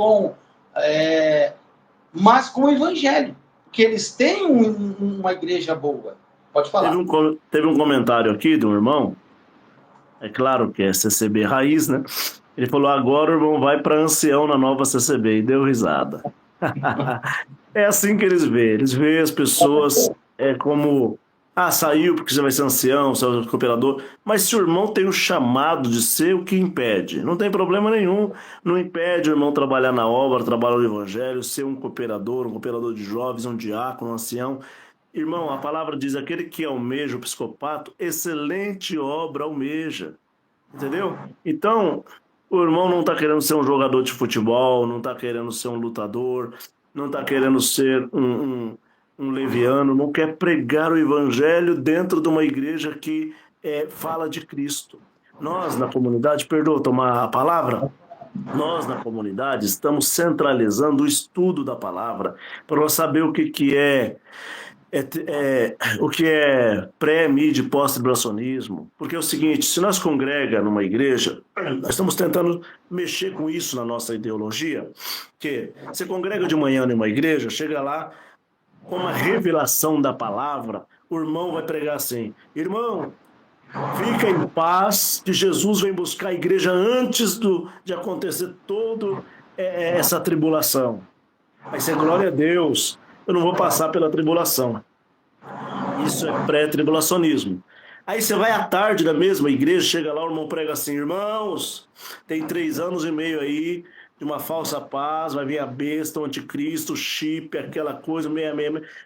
mas com o evangelho, porque eles têm uma igreja boa. Pode falar. Teve um comentário aqui de um irmão, é claro que é CCB raiz, né? Ele falou, agora o irmão vai para ancião na nova CCB, e deu risada. É assim que eles veem as pessoas como, saiu porque você vai ser ancião, você vai ser cooperador, mas se o irmão tem o chamado de ser, o que impede? Não tem problema nenhum, não impede o irmão trabalhar na obra, trabalhar no evangelho, ser um cooperador de jovens, um diácono, um ancião. Irmão, a palavra diz, aquele que almeja o psicopato, excelente obra almeja, entendeu? Então, o irmão não está querendo ser um jogador de futebol, não está querendo ser um lutador, não está querendo ser um leviano, não quer pregar o evangelho dentro de uma igreja que fala de Cristo. Nós, na comunidade, perdoa tomar a palavra? Nós, na comunidade, estamos centralizando o estudo da palavra para nós saber o que é pré, mid e pós-tribulacionismo. Porque é o seguinte, se nós congrega numa igreja, nós estamos tentando mexer com isso na nossa ideologia, que você congrega de manhã numa igreja, chega lá com uma revelação da palavra, o irmão vai pregar assim: irmão, fica em paz, que Jesus vem buscar a igreja antes de acontecer toda essa tribulação. Vai ser glória a Deus, eu não vou passar pela tribulação. Isso é pré-tribulacionismo. Aí você vai à tarde da mesma igreja, chega lá, o irmão prega assim: irmãos, tem 3 anos e meio aí de uma falsa paz, vai vir a besta, o anticristo, o chip, aquela coisa, meia.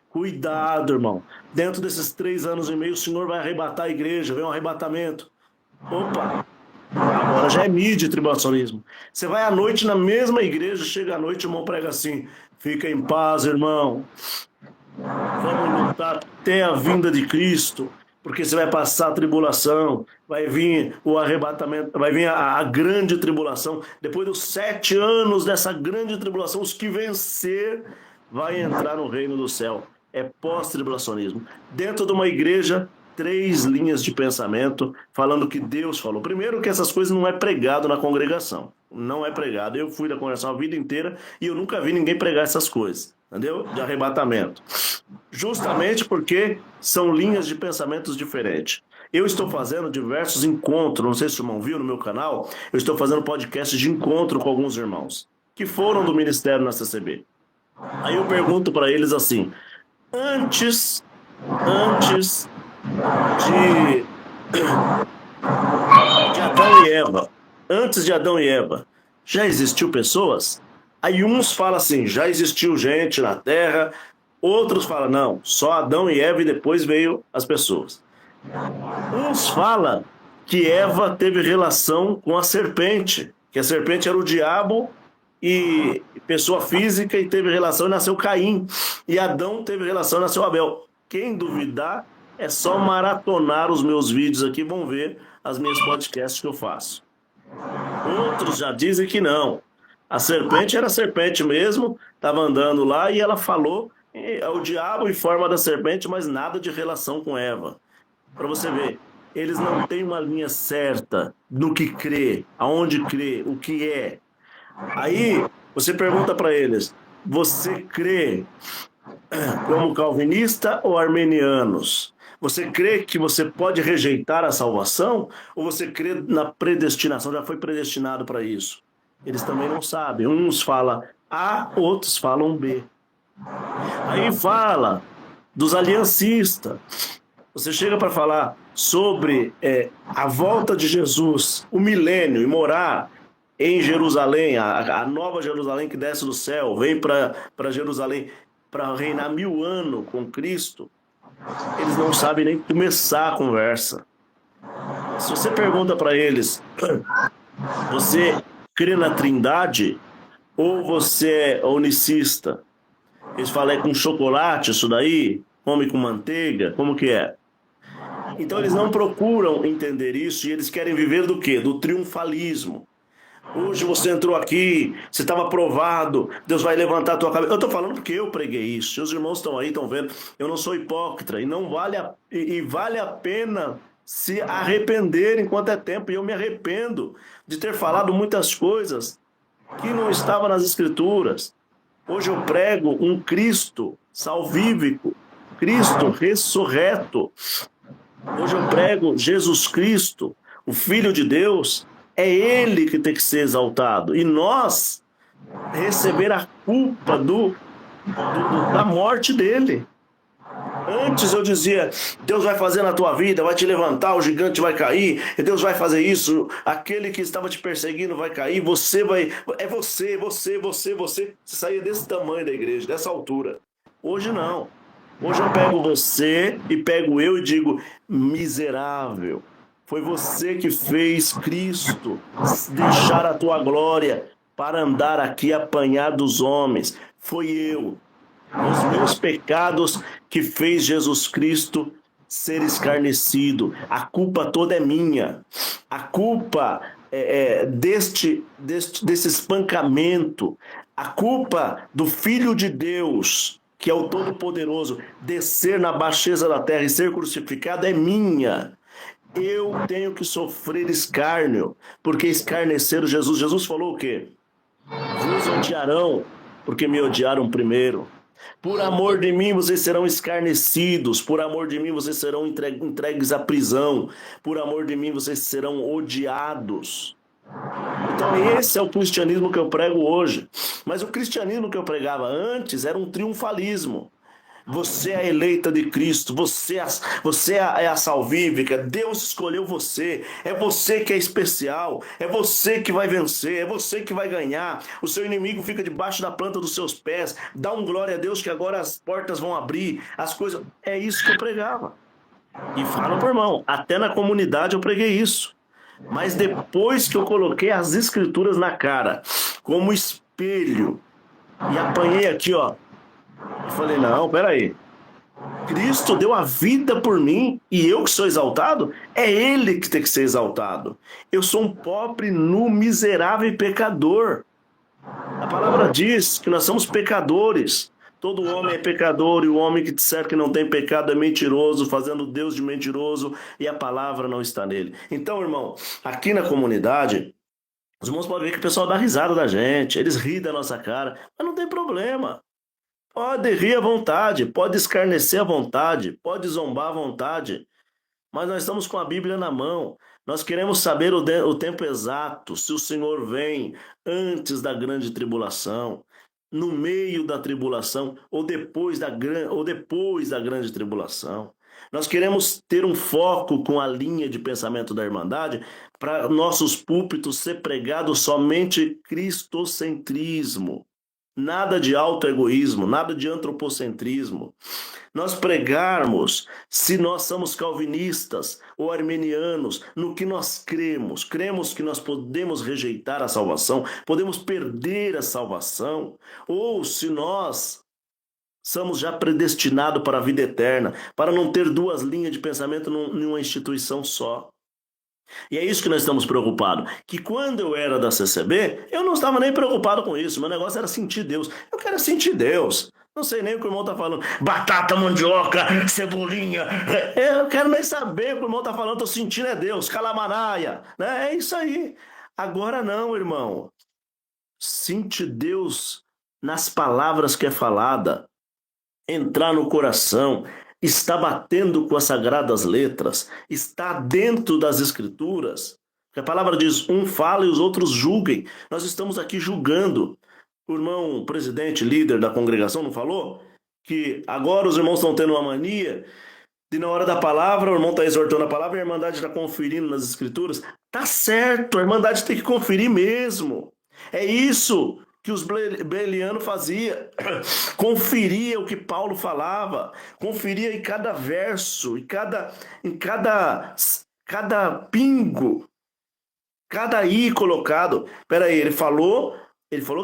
Cuidado, irmão. Dentro desses 3 anos e meio, o Senhor vai arrebatar a igreja, vem um arrebatamento. Opa! Agora já é mídia tribulacionismo. Você vai à noite na mesma igreja, chega à noite, o irmão prega assim: fica em paz, irmão. Vamos lutar até a vinda de Cristo, porque você vai passar a tribulação, vai vir o arrebatamento, vai vir a grande tribulação. Depois dos 7 anos dessa grande tribulação, os que vencer vai entrar no reino do céu. É pós-tribulacionismo. Dentro de uma igreja, 3 linhas de pensamento falando que Deus falou. Primeiro, que essas coisas não é pregado na congregação. Não é pregado. Eu fui da congregação a vida inteira e eu nunca vi ninguém pregar essas coisas, entendeu? De arrebatamento. Justamente porque são linhas de pensamentos diferentes. Eu estou fazendo diversos encontros, não sei se o irmão viu no meu canal, eu estou fazendo podcast de encontro com alguns irmãos que foram do ministério na CCB. Aí eu pergunto para eles assim: antes de Adão e Eva, antes de Adão e Eva, já existiu pessoas? Aí uns falam assim: já existiu gente na Terra. Outros falam: não, só Adão e Eva e depois veio as pessoas. Uns falam que Eva teve relação com a serpente, que a serpente era o diabo e pessoa física, e teve relação e nasceu Caim. E Adão teve relação e nasceu Abel. Quem duvidar é só maratonar os meus vídeos aqui, vão ver as minhas podcasts que eu faço. Outros já dizem que não. A serpente era serpente mesmo, estava andando lá e ela falou, é o diabo em forma da serpente, mas nada de relação com Eva. Para você ver, eles não têm uma linha certa no que crê, aonde crê, o que é. Aí você pergunta para eles: você crê como calvinista ou armenianos? Você crê que você pode rejeitar a salvação ou você crê na predestinação, já foi predestinado para isso? Eles também não sabem. Uns falam A, outros falam B. Aí fala dos aliancistas. Você chega para falar sobre a volta de Jesus, o milênio, e morar em Jerusalém, a nova Jerusalém que desce do céu, vem para Jerusalém para reinar 1000 anos com Cristo. Eles não sabem nem começar a conversa. Se você pergunta para eles: você crê na Trindade ou você é unicista? Eles falam: é com chocolate isso daí? Come com manteiga? Como que é? Então eles não procuram entender isso e eles querem viver do quê? Do triunfalismo. Hoje você entrou aqui, você estava provado, Deus vai levantar a tua cabeça. Eu estou falando porque eu preguei isso. Seus irmãos estão aí, estão vendo. Eu não sou hipócrita e não vale a pena se arrepender enquanto é tempo. E eu me arrependo de ter falado muitas coisas que não estavam nas Escrituras. Hoje eu prego um Cristo salvífico, Cristo ressurreto. Hoje eu prego Jesus Cristo, o Filho de Deus. É Ele que tem que ser exaltado. E nós receber a culpa da morte dele. Antes eu dizia: Deus vai fazer na tua vida, vai te levantar, o gigante vai cair, Deus vai fazer isso, aquele que estava te perseguindo vai cair, você vai... É você. Você saía desse tamanho da igreja, dessa altura. Hoje não. Hoje eu pego você e pego eu e digo: miserável. Foi você que fez Cristo deixar a tua glória para andar aqui apanhar dos homens. Foi eu, os meus pecados, que fez Jesus Cristo ser escarnecido. A culpa toda é minha. A culpa desse espancamento, a culpa do Filho de Deus, que é o Todo-Poderoso, descer na baixeza da terra e ser crucificado é minha. Eu tenho que sofrer escárnio, porque escarneceram Jesus. Jesus falou o quê? Vos odiarão, porque me odiaram primeiro. Por amor de mim vocês serão escarnecidos, por amor de mim vocês serão entregues à prisão, por amor de mim vocês serão odiados. Então esse é o cristianismo que eu prego hoje. Mas o cristianismo que eu pregava antes era um triunfalismo. Você é a eleita de Cristo, você é a salvífica, Deus escolheu você, é você que é especial, é você que vai vencer, é você que vai ganhar, o seu inimigo fica debaixo da planta dos seus pés, dá um glória a Deus que agora as portas vão abrir, as coisas... É isso que eu pregava. E falo por irmão, até na comunidade eu preguei isso. Mas depois que eu coloquei as escrituras na cara, como espelho, e apanhei aqui, ó, eu falei, não, peraí. Cristo deu a vida por mim e eu que sou exaltado? É Ele que tem que ser exaltado. Eu sou um pobre, nu, miserável e pecador. A palavra diz que nós somos pecadores. Todo homem é pecador e o homem que disser que não tem pecado é mentiroso, fazendo Deus de mentiroso e a palavra não está nele. Então, irmão, aqui na comunidade, os irmãos podem ver que o pessoal dá risada da gente, eles riem da nossa cara, mas não tem problema. Pode rir à vontade, pode escarnecer à vontade, pode zombar à vontade, mas nós estamos com a Bíblia na mão. Nós queremos saber o tempo exato, se o Senhor vem antes da grande tribulação, no meio da tribulação ou depois da grande tribulação. Nós queremos ter um foco com a linha de pensamento da Irmandade para nossos púlpitos ser pregado somente cristocentrismo. Nada de autoegoísmo, nada de antropocentrismo. Nós pregarmos se nós somos calvinistas ou arminianos, no que nós cremos. Cremos que nós podemos rejeitar a salvação, podemos perder a salvação, ou se nós somos já predestinados para a vida eterna, para não ter duas linhas de pensamento numa instituição só. E é isso que nós estamos preocupados. Que quando eu era da CCB, eu não estava nem preocupado com isso. Meu negócio era sentir Deus. Eu quero sentir Deus. Não sei nem o que o irmão está falando. Batata, mandioca, cebolinha. Eu quero nem saber o que o irmão está falando. Estou sentindo é Deus. Calamanaia. Né? É isso aí. Agora não, irmão. Sente Deus nas palavras que é falada. Entrar no coração. Está batendo com as sagradas letras, está dentro das escrituras. A palavra diz, um fala e os outros julguem. Nós estamos aqui julgando. O irmão presidente, líder da congregação, não falou? Que agora os irmãos estão tendo uma mania de na hora da palavra, o irmão está exortando a palavra e a Irmandade está conferindo nas escrituras. Tá certo, a Irmandade tem que conferir mesmo. É isso que os Belianos faziam, conferia o que Paulo falava, conferia em cada verso, em cada pingo, cada i colocado. Peraí, ele falou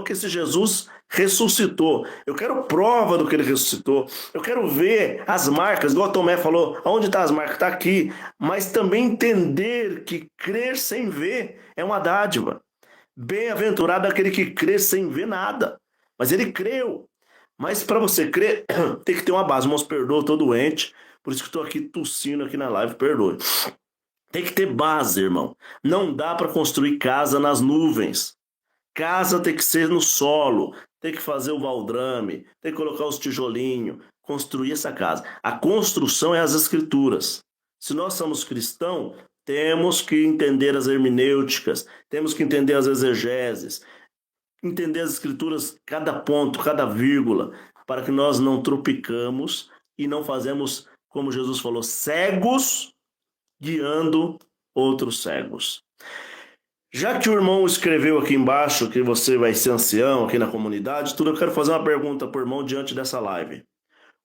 que esse Jesus ressuscitou. Eu quero prova do que ele ressuscitou. Eu quero ver as marcas, igual Tomé falou, onde estão as marcas? Está aqui. Mas também entender que crer sem ver é uma dádiva. Bem-aventurado aquele que crê sem ver nada. Mas ele creu. Mas para você crer, tem que ter uma base. Irmãos, perdoa, estou doente. Por isso que estou aqui tossindo aqui na live, perdoe. Tem que ter base, irmão. Não dá para construir casa nas nuvens. Casa tem que ser no solo. Tem que fazer o valdrame. Tem que colocar os tijolinhos. Construir essa casa. A construção é as escrituras. Se nós somos cristãos, temos que entender as hermenêuticas, temos que entender as exegeses, entender as escrituras, cada ponto, cada vírgula, para que nós não tropicamos e não fazemos, como Jesus falou, cegos guiando outros cegos. Já que o irmão escreveu aqui embaixo que você vai ser ancião aqui na comunidade, tudo, eu quero fazer uma pergunta para o irmão diante dessa live.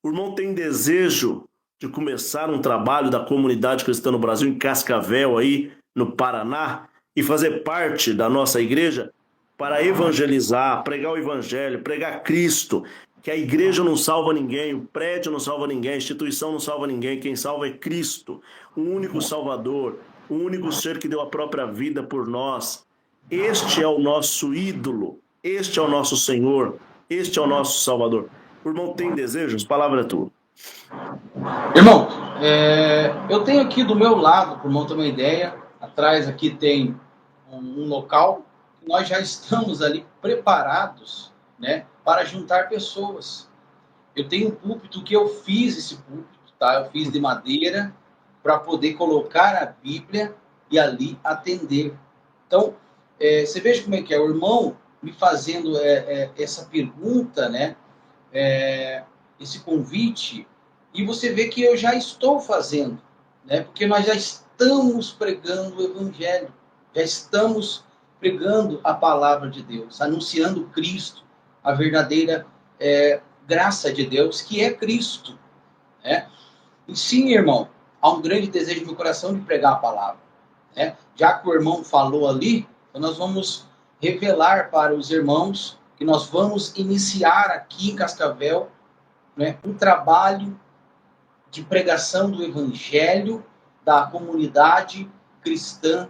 O irmão tem desejo de começar um trabalho da comunidade cristã no Brasil, em Cascavel, aí no Paraná, e fazer parte da nossa igreja para evangelizar, pregar o evangelho, pregar Cristo, que a igreja não salva ninguém, o prédio não salva ninguém, a instituição não salva ninguém, quem salva é Cristo, o único Salvador, o único ser que deu a própria vida por nós. Este é o nosso ídolo, este é o nosso Senhor, este é o nosso Salvador. O irmão tem desejos? Palavra é tua. Irmão, eu tenho aqui do meu lado, para o irmão ter uma ideia, atrás aqui tem um local que nós já estamos ali preparados, né, para juntar pessoas. Eu tenho um púlpito que eu fiz esse púlpito, tá? Eu fiz de madeira para poder colocar a Bíblia e ali atender. Então, você veja como é que é. O irmão me fazendo essa pergunta, né? Esse convite, e você vê que eu já estou fazendo, né? Porque nós já estamos pregando o Evangelho, já estamos pregando a palavra de Deus, anunciando Cristo, a verdadeira graça de Deus, que é Cristo, né? E sim, irmão, há um grande desejo no meu coração de pregar a palavra, né? Já que o irmão falou ali, então nós vamos revelar para os irmãos que nós vamos iniciar aqui em Cascavel, né, um trabalho de pregação do Evangelho da comunidade cristã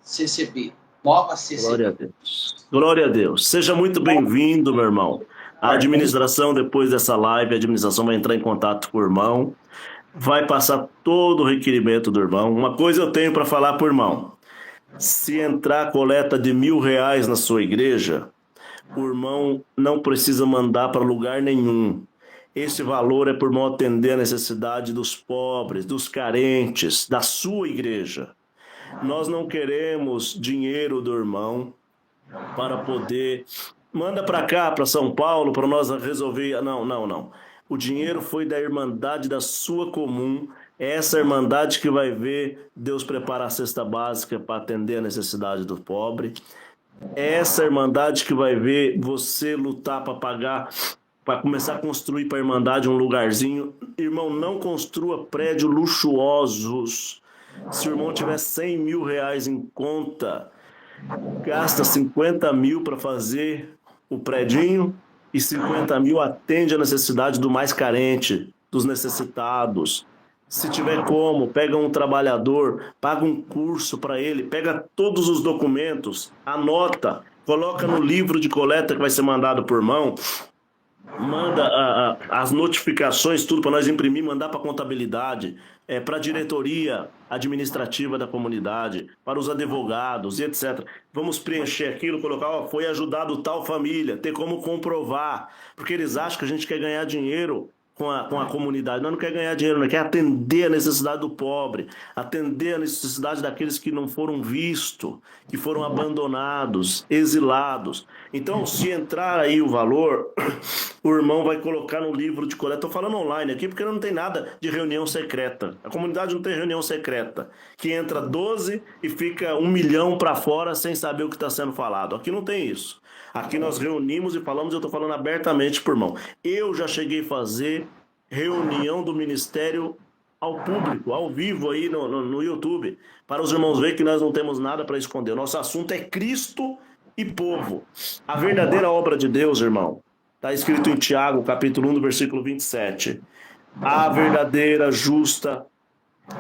CCB, nova CCB. Glória a Deus. Glória a Deus. Seja muito bem-vindo, meu irmão. A administração, depois dessa live, a administração vai entrar em contato com o irmão, vai passar todo o requerimento do irmão. Uma coisa eu tenho para falar para o irmão. Se entrar a coleta de R$1.000 na sua igreja, o irmão não precisa mandar para lugar nenhum. Esse valor é por irmão atender a necessidade dos pobres, dos carentes, da sua igreja. Nós não queremos dinheiro do irmão para poder... Manda para cá, para São Paulo, para nós resolver... Não. O dinheiro foi da irmandade da sua comum. É essa irmandade que vai ver Deus preparar a cesta básica para atender a necessidade do pobre. É essa irmandade que vai ver você lutar para pagar... para começar a construir para a Irmandade um lugarzinho. Irmão, não construa prédios luxuosos. Se o irmão tiver R$100.000 em conta, gasta 50 mil para fazer o predinho e 50 mil atende a necessidade do mais carente, dos necessitados. Se tiver como, pega um trabalhador, paga um curso para ele, pega todos os documentos, anota, coloca no livro de coleta que vai ser mandado por irmão, manda as notificações, tudo para nós imprimir, mandar para a contabilidade, para a diretoria administrativa da comunidade, para os advogados e etc. Vamos preencher aquilo, colocar, foi ajudado tal família, ter como comprovar, porque eles acham que a gente quer ganhar dinheiro com a comunidade. Nós não quer ganhar dinheiro, nós quer atender a necessidade do pobre, atender a necessidade daqueles que não foram vistos, que foram abandonados, exilados. Então, se entrar aí o valor, o irmão vai colocar no livro de coleta. Estou falando online aqui porque não tem nada de reunião secreta. A comunidade não tem reunião secreta, que entra 12 e fica 1 milhão para fora sem saber o que está sendo falado. Aqui não tem isso. Aqui nós reunimos e falamos, eu estou falando abertamente por irmão. Eu já cheguei a fazer reunião do ministério ao público, ao vivo aí no YouTube, para os irmãos verem que nós não temos nada para esconder. O nosso assunto é Cristo e povo. A verdadeira obra de Deus, irmão, está escrito em Tiago, capítulo 1, do versículo 27. A verdadeira, justa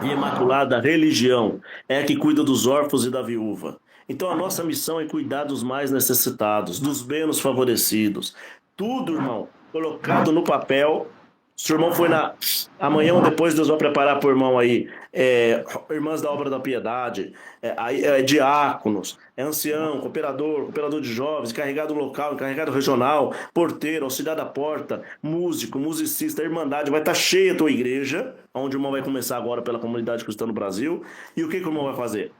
e imaculada religião é a que cuida dos órfãos e da viúva. Então a nossa missão é cuidar dos mais necessitados, dos menos favorecidos. Tudo, irmão, colocado no papel. Se o irmão foi amanhã ou depois, Deus vai preparar para o irmão aí, irmãs da obra da piedade, diáconos, ancião, cooperador de jovens, encarregado local, encarregado regional, porteiro, auxiliar da porta, músico, musicista, irmandade. Vai estar cheia a tua igreja, onde o irmão vai começar agora pela comunidade cristã no Brasil. E o que o irmão vai fazer?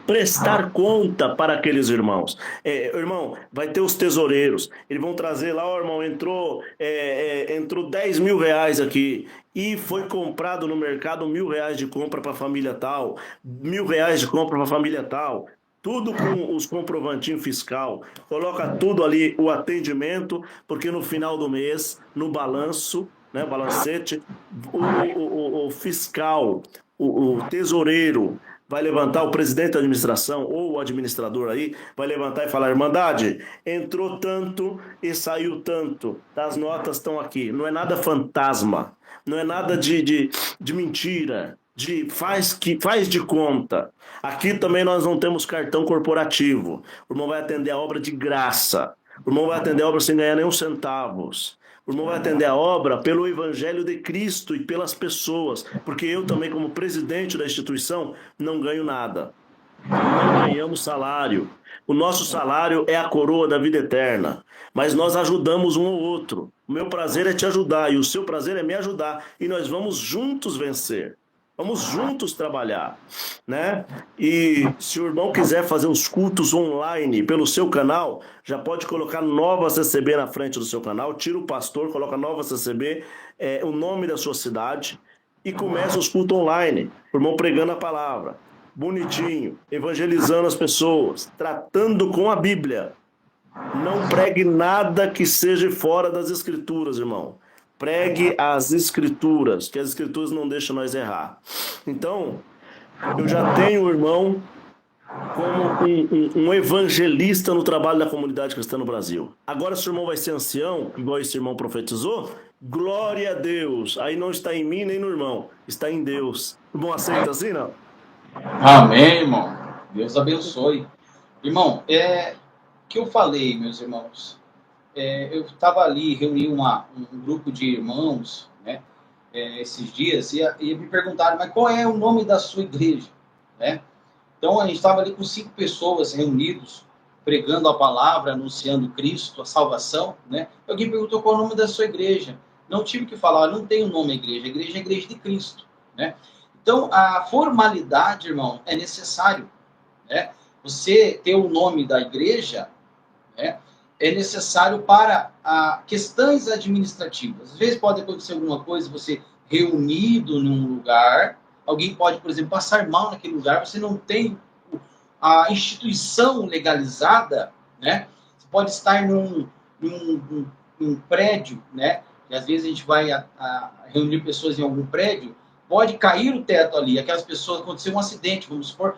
Prestar conta para aqueles irmãos. Irmão, vai ter os tesoureiros. Eles vão trazer lá, irmão, entrou R$10.000 aqui e foi comprado no mercado R$1.000 de compra para a família tal, R$1.000 de compra para a família tal. Tudo com os comprovantinhos fiscal. Coloca tudo ali, o atendimento, porque no final do mês, no balanço, né, balancete, o fiscal, o tesoureiro vai levantar, o presidente da administração ou o administrador aí, vai levantar e falar: irmandade, entrou tanto e saiu tanto, as notas estão aqui. Não é nada fantasma, não é nada de mentira, faz de conta. Aqui também nós não temos cartão corporativo. O irmão vai atender a obra de graça. O irmão vai atender a obra sem ganhar nenhum centavos. O irmão vai atender a obra pelo Evangelho de Cristo e pelas pessoas. Porque eu também, como presidente da instituição, não ganho nada. Não ganhamos salário. O nosso salário é a coroa da vida eterna. Mas nós ajudamos um ao outro. O meu prazer é te ajudar e o seu prazer é me ajudar. E nós vamos juntos vencer. Vamos juntos trabalhar, né? E se o irmão quiser fazer os cultos online pelo seu canal, já pode colocar Nova CCB na frente do seu canal, tira o pastor, coloca Nova CCB, o nome da sua cidade, e começa os cultos online, o irmão pregando a palavra, bonitinho, evangelizando as pessoas, tratando com a Bíblia. Não pregue nada que seja fora das Escrituras, irmão. Pregue as Escrituras, que as Escrituras não deixam nós errar. Então, eu já tenho o irmão como um evangelista no trabalho da comunidade cristã no Brasil. Agora, se o irmão vai ser ancião, igual esse irmão profetizou, glória a Deus. Aí não está em mim nem no irmão, está em Deus. O irmão aceita assim, não? Amém, irmão. Deus abençoe. Irmão, que eu falei, meus irmãos, eu estava ali, reuni um grupo de irmãos, né, esses dias, e me perguntaram, mas qual é o nome da sua igreja? Né? Então, a gente estava ali com 5 pessoas reunidos, pregando a palavra, anunciando Cristo, a salvação, né? Alguém perguntou qual é o nome da sua igreja. Não tive que falar, não tem o nome igreja é a igreja de Cristo, né? Então, a formalidade, irmão, é necessário, né? Você ter o nome da igreja, né, é necessário para questões administrativas. Às vezes pode acontecer alguma coisa, você reunido num lugar, alguém pode, por exemplo, passar mal naquele lugar, você não tem a instituição legalizada, né? Você pode estar num prédio, né? E às vezes a gente vai reunir pessoas em algum prédio, pode cair o teto ali, aquelas pessoas, aconteceu um acidente, vamos supor,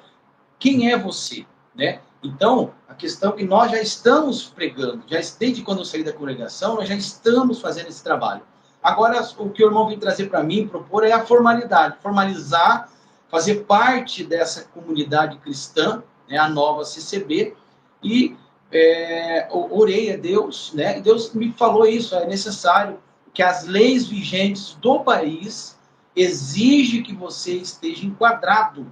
quem é você, né? Então, a questão é que nós já estamos pregando, desde quando eu saí da congregação, nós já estamos fazendo esse trabalho. Agora, o que o irmão vem trazer para mim, propor, é a formalidade, formalizar, fazer parte dessa comunidade cristã, né, a nova CCB, e orei a Deus, né? Deus me falou isso, é necessário que as leis vigentes do país exigem que você esteja enquadrado,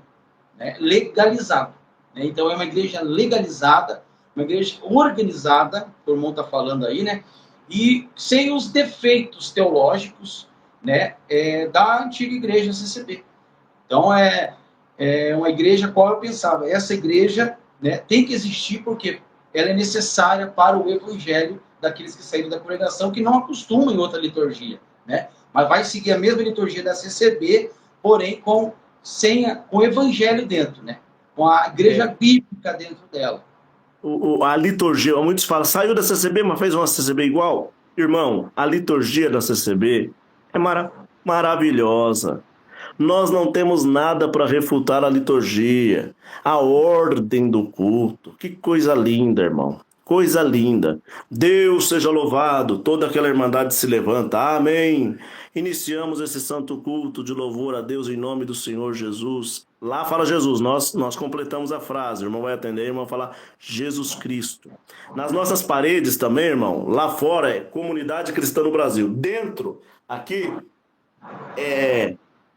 né, legalizado. Então, é uma igreja legalizada, uma igreja organizada, o irmão está falando aí, né? E sem os defeitos teológicos, né, da antiga igreja CCB. Então, é uma igreja qual eu pensava, essa igreja, né, tem que existir porque ela é necessária para o evangelho daqueles que saíram da congregação, que não acostumam em outra liturgia, né? Mas vai seguir a mesma liturgia da CCB, porém com o evangelho dentro, né? Com a igreja bíblica dentro dela. A liturgia, muitos falam, saiu da CCB, mas fez uma CCB igual. Irmão, a liturgia da CCB é maravilhosa. Nós não temos nada para refutar a liturgia, a ordem do culto. Que coisa linda, irmão. Coisa linda. Deus seja louvado. Toda aquela irmandade se levanta. Amém. Iniciamos esse santo culto de louvor a Deus em nome do Senhor Jesus. Lá fala Jesus, nós completamos a frase. O irmão vai atender, o irmão vai falar Jesus Cristo. Nas nossas paredes também, irmão, lá fora é Comunidade Cristã no Brasil. Dentro, aqui,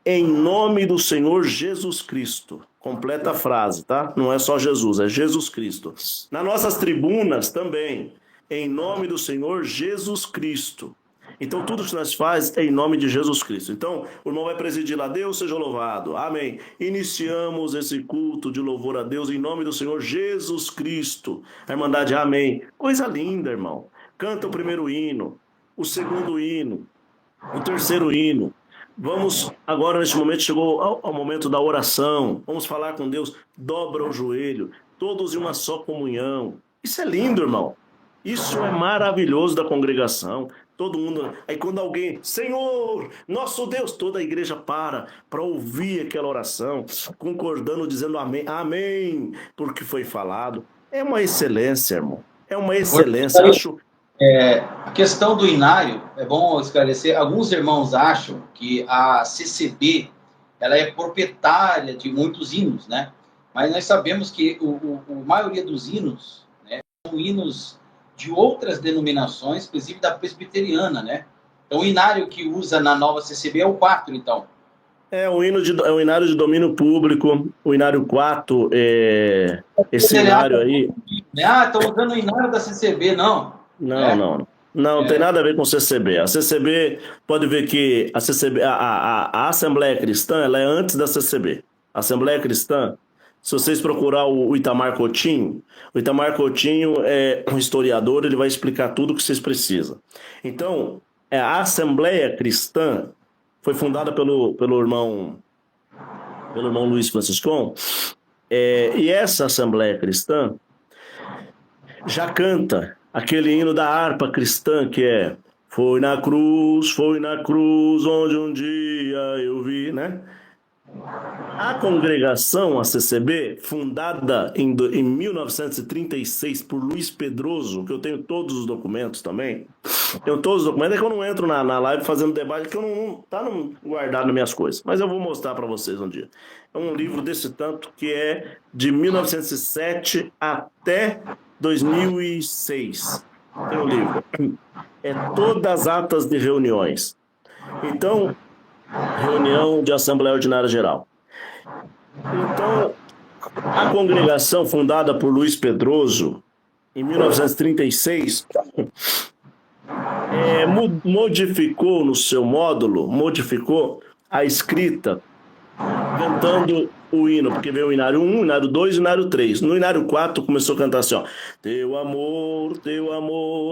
em nome do Senhor Jesus Cristo. Completa a frase, tá? Não é só Jesus, é Jesus Cristo. Nas nossas tribunas também, em nome do Senhor Jesus Cristo. Então, tudo que nós faz é em nome de Jesus Cristo. Então, o irmão vai presidir lá, Deus seja louvado. Amém. Iniciamos esse culto de louvor a Deus em nome do Senhor Jesus Cristo. A irmandade, amém. Coisa linda, irmão. Canta o primeiro hino, o segundo hino, o terceiro hino. Vamos, agora neste momento, chegou ao momento da oração. Vamos falar com Deus, dobra o joelho, todos em uma só comunhão. Isso é lindo, irmão. Isso é maravilhoso da congregação. Todo mundo, aí quando alguém, Senhor, nosso Deus, toda a igreja para ouvir aquela oração, concordando, dizendo amém, amém, porque foi falado. É uma excelência, irmão. É uma excelência. A questão do inário, é bom esclarecer, alguns irmãos acham que a CCB, ela é proprietária de muitos hinos, né? Mas nós sabemos que a maioria dos hinos, né, são hinos de outras denominações, inclusive da presbiteriana, né? Então, o inário que usa na nova CCB é o 4, então. É um inário de domínio público, o inário 4, esse inário aí... Estão usando o inário da CCB, não. Não tem nada a ver com CCB. A CCB, pode ver que a CCB, a Assembleia Cristã, ela é antes da CCB. A Assembleia Cristã, se vocês procurar o Itamar Coutinho é um historiador, ele vai explicar tudo o que vocês precisam. Então, a Assembleia Cristã foi fundada pelo irmão Luiz Franciscão, e essa Assembleia Cristã já canta aquele hino da harpa cristã que é foi na cruz onde um dia eu vi, né? A congregação, a CCB, fundada em 1936 por Luiz Pedroso, que eu tenho todos os documentos também. Tenho todos os documentos, é que eu não entro na live fazendo debate, que eu não tá guardado nas minhas coisas. Mas eu vou mostrar para vocês um dia. É um livro desse tanto que é de 1907 até 2006. Tem um livro. É todas as atas de reuniões. Então, reunião de Assembleia Ordinária Geral. Então, a congregação fundada por Luiz Pedroso, em 1936, modificou no seu módulo, modificou a escrita, cantando o hino, porque veio o inário 1, o inário 2 e o inário 3. No inário 4 começou a cantar assim, ó. Teu amor,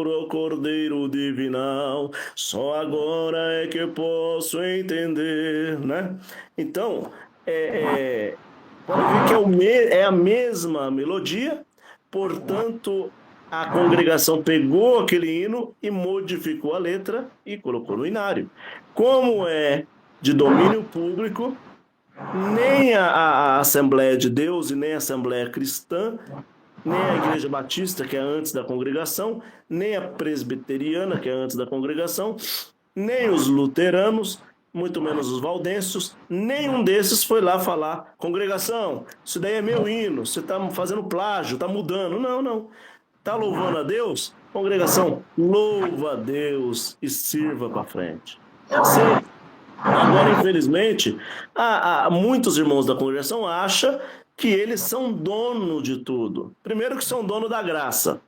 ó Cordeiro Divinal, só agora é que eu posso entender, né? Então, pode ver que é a mesma melodia, portanto, a congregação pegou aquele hino e modificou a letra e colocou no inário. Como é de domínio público, nem a Assembleia de Deus e nem a Assembleia Cristã, nem a Igreja Batista, que é antes da congregação, nem a Presbiteriana, que é antes da congregação, nem os luteranos, muito menos os valdenses, nenhum desses foi lá falar, congregação, isso daí é meu hino, você está fazendo plágio, está mudando. Não. Está louvando a Deus? Congregação, louva a Deus e sirva para frente. É assim. Agora, infelizmente, muitos irmãos da congregação acham que eles são dono de tudo. Primeiro que são dono da graça.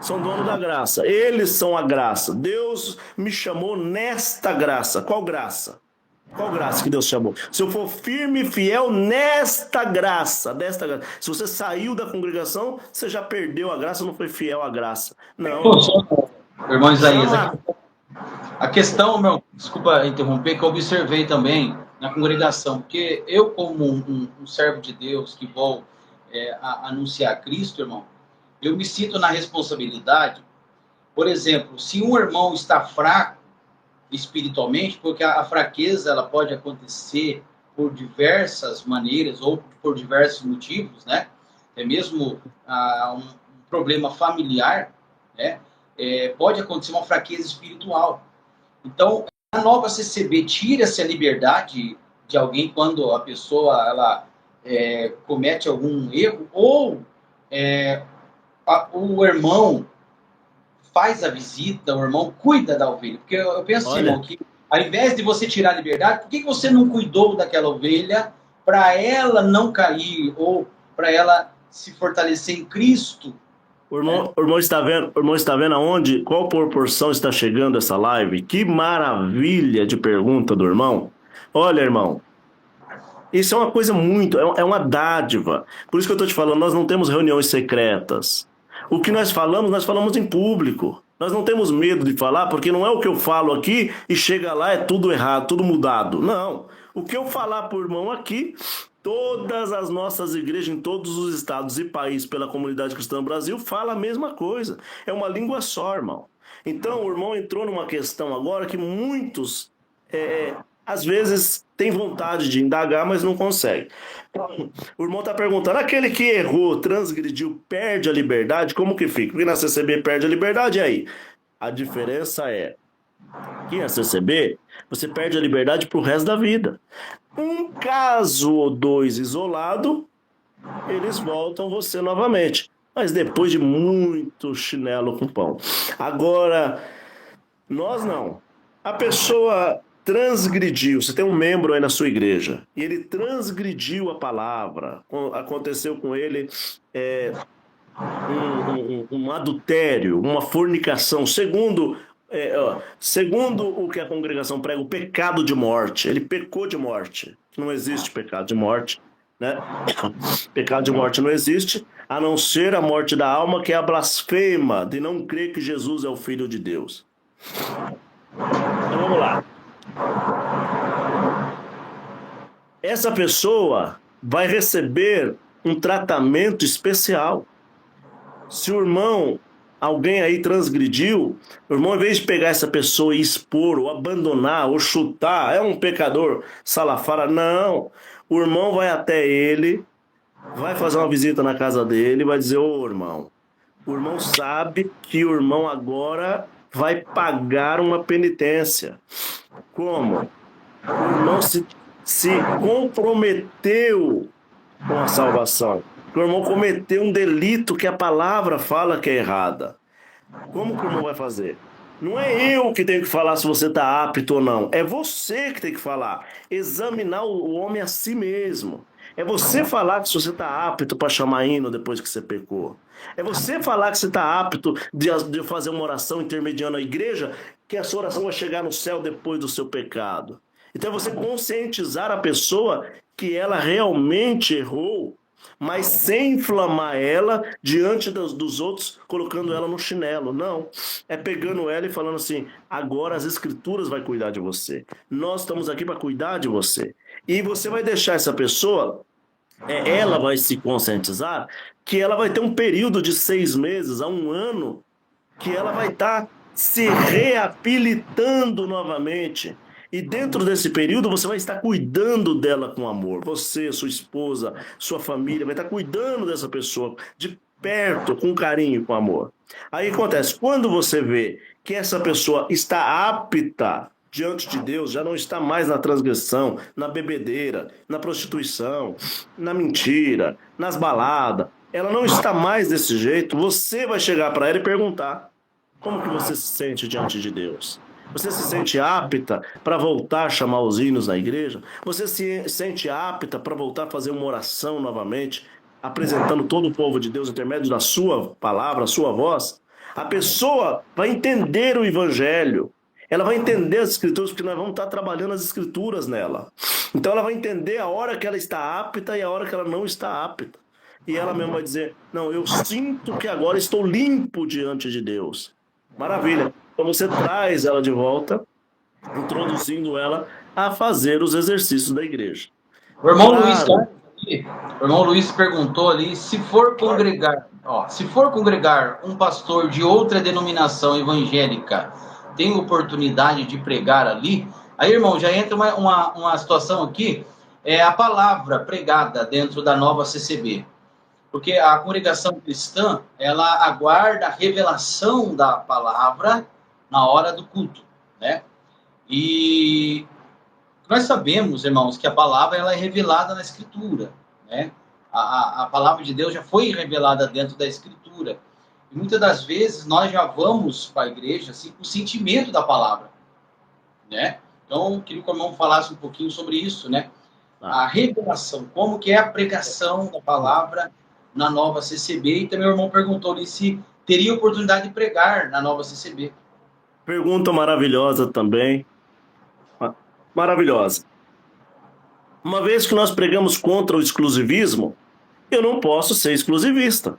São dono da graça. Eles são a graça. Deus me chamou nesta graça. Qual graça? Qual graça que Deus chamou? Se eu for firme e fiel nesta graça, desta graça. Se você saiu da congregação, você já perdeu a graça, não foi fiel à graça. Não. Irmão Isaías, a questão, desculpa interromper, que eu observei também na congregação, porque eu, como um servo de Deus que vou anunciar Cristo, irmão, eu me sinto na responsabilidade. Por exemplo, se um irmão está fraco espiritualmente, porque a fraqueza ela pode acontecer por diversas maneiras ou por diversos motivos, né? É mesmo um problema familiar, né? Pode acontecer uma fraqueza espiritual. Então, a nova CCB tira-se a liberdade de alguém quando a pessoa ela comete algum erro, ou o irmão faz a visita, o irmão cuida da ovelha. Porque eu penso assim, irmão, que ao invés de você tirar a liberdade, por que você não cuidou daquela ovelha para ela não cair ou para ela se fortalecer em Cristo? O irmão está vendo aonde, qual proporção está chegando essa live? Que maravilha de pergunta do irmão. Olha, irmão, isso é uma coisa é uma dádiva. Por isso que eu estou te falando, nós não temos reuniões secretas. O que nós falamos em público. Nós não temos medo de falar, porque não é o que eu falo aqui e chega lá é tudo errado, tudo mudado. Não. O que eu falar por irmão aqui, todas as nossas igrejas em todos os estados e países pela comunidade cristã do Brasil fala a mesma coisa. É uma língua só, irmão. Então o irmão entrou numa questão agora que muitos, às vezes, têm vontade de indagar, mas não conseguem. O irmão está perguntando, aquele que errou, transgrediu, perde a liberdade, como que fica? Porque na CCB perde a liberdade, e aí? A diferença é que a CCB, Você perde a liberdade para o resto da vida. Um caso ou dois isolado, eles voltam você novamente. Mas depois de muito chinelo com pão. Agora, nós não. A pessoa transgrediu. Você tem um membro aí na sua igreja. E ele transgrediu a palavra. Aconteceu com ele um adultério, uma fornicação. Segundo o que a congregação prega, o pecado de morte. Ele pecou de morte. Não existe pecado de morte, né? Pecado de morte não existe, a não ser a morte da alma, que é a blasfema de não crer que Jesus é o Filho de Deus. Então vamos lá. Essa pessoa vai receber um tratamento especial. Se o irmão, alguém aí transgrediu, o irmão, em vez de pegar essa pessoa e expor, ou abandonar, ou chutar, é um pecador salafara, não. O irmão vai até ele, vai fazer uma visita na casa dele, vai dizer: ô irmão, o irmão sabe que o irmão agora vai pagar uma penitência. Como? O irmão se comprometeu com a salvação. O irmão cometeu um delito que a palavra fala que é errada. Como que o irmão vai fazer? Não é eu que tenho que falar se você está apto ou não. É você que tem que falar. Examinar o homem a si mesmo. É você falar que se você está apto para chamar hino depois que você pecou. É você falar que você está apto de fazer uma oração intermediando a igreja, que a sua oração vai chegar no céu depois do seu pecado. Então é você conscientizar a pessoa que ela realmente errou, mas sem inflamar ela diante dos outros, colocando ela no chinelo. Não, é pegando ela e falando assim: agora as escrituras vão cuidar de você. Nós estamos aqui para cuidar de você. E você vai deixar essa pessoa, ela vai se conscientizar que ela vai ter um período de 6 meses a 1 ano que ela vai estar se reabilitando novamente. E dentro desse período você vai estar cuidando dela com amor. Você, sua esposa, sua família vai estar cuidando dessa pessoa de perto, com carinho, com amor. Aí acontece, quando você vê que essa pessoa está apta diante de Deus, já não está mais na transgressão, na bebedeira, na prostituição, na mentira, nas baladas, ela não está mais desse jeito, você vai chegar para ela e perguntar: como que você se sente diante de Deus? Você se sente apta para voltar a chamar os hinos na igreja? Você se sente apta para voltar a fazer uma oração novamente, apresentando todo o povo de Deus, intermédio da sua palavra, a sua voz? A pessoa vai entender o evangelho. Ela vai entender as escrituras, porque nós vamos estar trabalhando as escrituras nela. Então ela vai entender a hora que ela está apta e a hora que ela não está apta. E ela mesma vai dizer: não, eu sinto que agora estou limpo diante de Deus. Maravilha. Então você traz ela de volta, introduzindo ela a fazer os exercícios da igreja. O irmão Luiz perguntou ali: se for congregar um pastor de outra denominação evangélica, tem oportunidade de pregar ali? Aí, irmão, já entra uma situação aqui, a palavra pregada dentro da nova CCB. Porque a congregação cristã, ela aguarda a revelação da palavra na hora do culto, né? E nós sabemos, irmãos, que a palavra ela é revelada na Escritura, né? A palavra de Deus já foi revelada dentro da Escritura. E muitas das vezes nós já vamos para a igreja assim, com o sentimento da palavra, né? Então, eu queria que o irmão falasse um pouquinho sobre isso, né? A revelação, como que é a pregação da palavra na nova CCB. E também o irmão perguntou ali se teria oportunidade de pregar na nova CCB. Pergunta maravilhosa também. Maravilhosa. Uma vez que nós pregamos contra o exclusivismo, eu não posso ser exclusivista.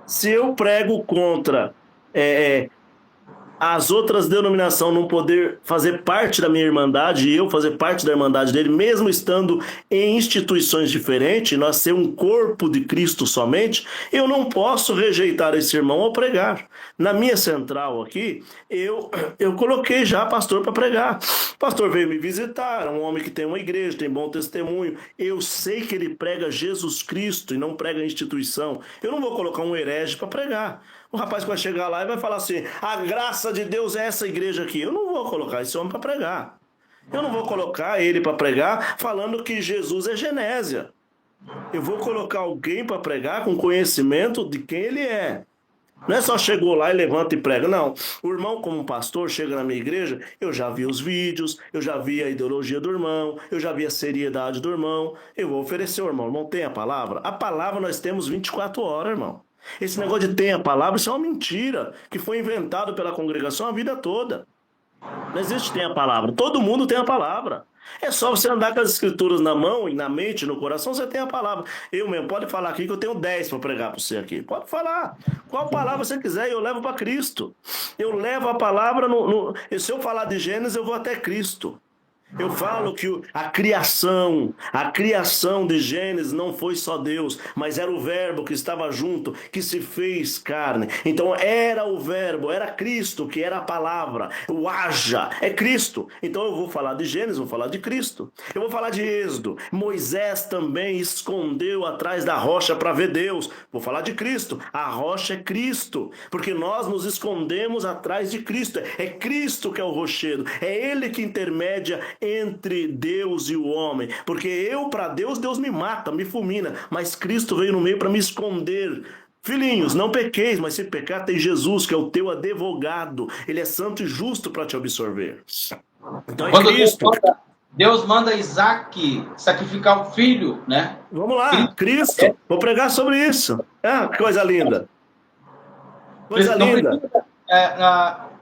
Se eu prego contra as outras denominações não poder fazer parte da minha irmandade e eu fazer parte da irmandade dele, mesmo estando em instituições diferentes, nós ser um corpo de Cristo somente, eu não posso rejeitar esse irmão ao pregar. Na minha central aqui, eu coloquei já pastor para pregar. O pastor veio me visitar, é um homem que tem uma igreja, tem bom testemunho. Eu sei que ele prega Jesus Cristo e não prega instituição. Eu não vou colocar um herege para pregar. O rapaz vai chegar lá e vai falar assim: a graça de Deus é essa igreja aqui. Eu não vou colocar esse homem para pregar. Eu não vou colocar ele para pregar falando que Jesus é Genésia. Eu vou colocar alguém para pregar com conhecimento de quem ele é. Não é só chegou lá e levanta e prega, não. O irmão, como pastor, chega na minha igreja, eu já vi os vídeos, eu já vi a ideologia do irmão, eu já vi a seriedade do irmão. Eu vou oferecer ao irmão. Irmão, tem a palavra? A palavra nós temos 24 horas, irmão. Esse negócio de tem a palavra, isso é uma mentira que foi inventado pela congregação a vida toda. Não existe tem a palavra. Todo mundo tem a palavra. É só você andar com as escrituras na mão e na mente, no coração, você tem a palavra. Eu mesmo, pode falar aqui que eu tenho 10 para pregar para você aqui. Pode falar. Qual palavra você quiser, eu levo para Cristo. Eu levo a palavra, se eu falar de Gênesis, eu vou até Cristo. Eu falo que a criação de Gênesis não foi só Deus, mas era o verbo que estava junto, que se fez carne. Então era o verbo, era Cristo, que era a palavra. O haja é Cristo. Então eu vou falar de Gênesis, vou falar de Cristo. Eu vou falar de Êxodo. Moisés também escondeu atrás da rocha para ver Deus. Vou falar de Cristo. A rocha é Cristo, porque nós nos escondemos atrás de Cristo. É Cristo que é o rochedo. É Ele que intermedia entre Deus e o homem, porque eu para Deus, Deus me mata, me fulmina, mas Cristo veio no meio para me esconder. Filhinhos, não pequeis, mas se pecar tem Jesus, que é o teu advogado, ele é santo e justo para te absorver. Então é Quando Cristo. Deus manda Isaac sacrificar o filho, né? Vamos lá, Cristo. Vou pregar sobre isso. Ah, que coisa linda. Coisa linda.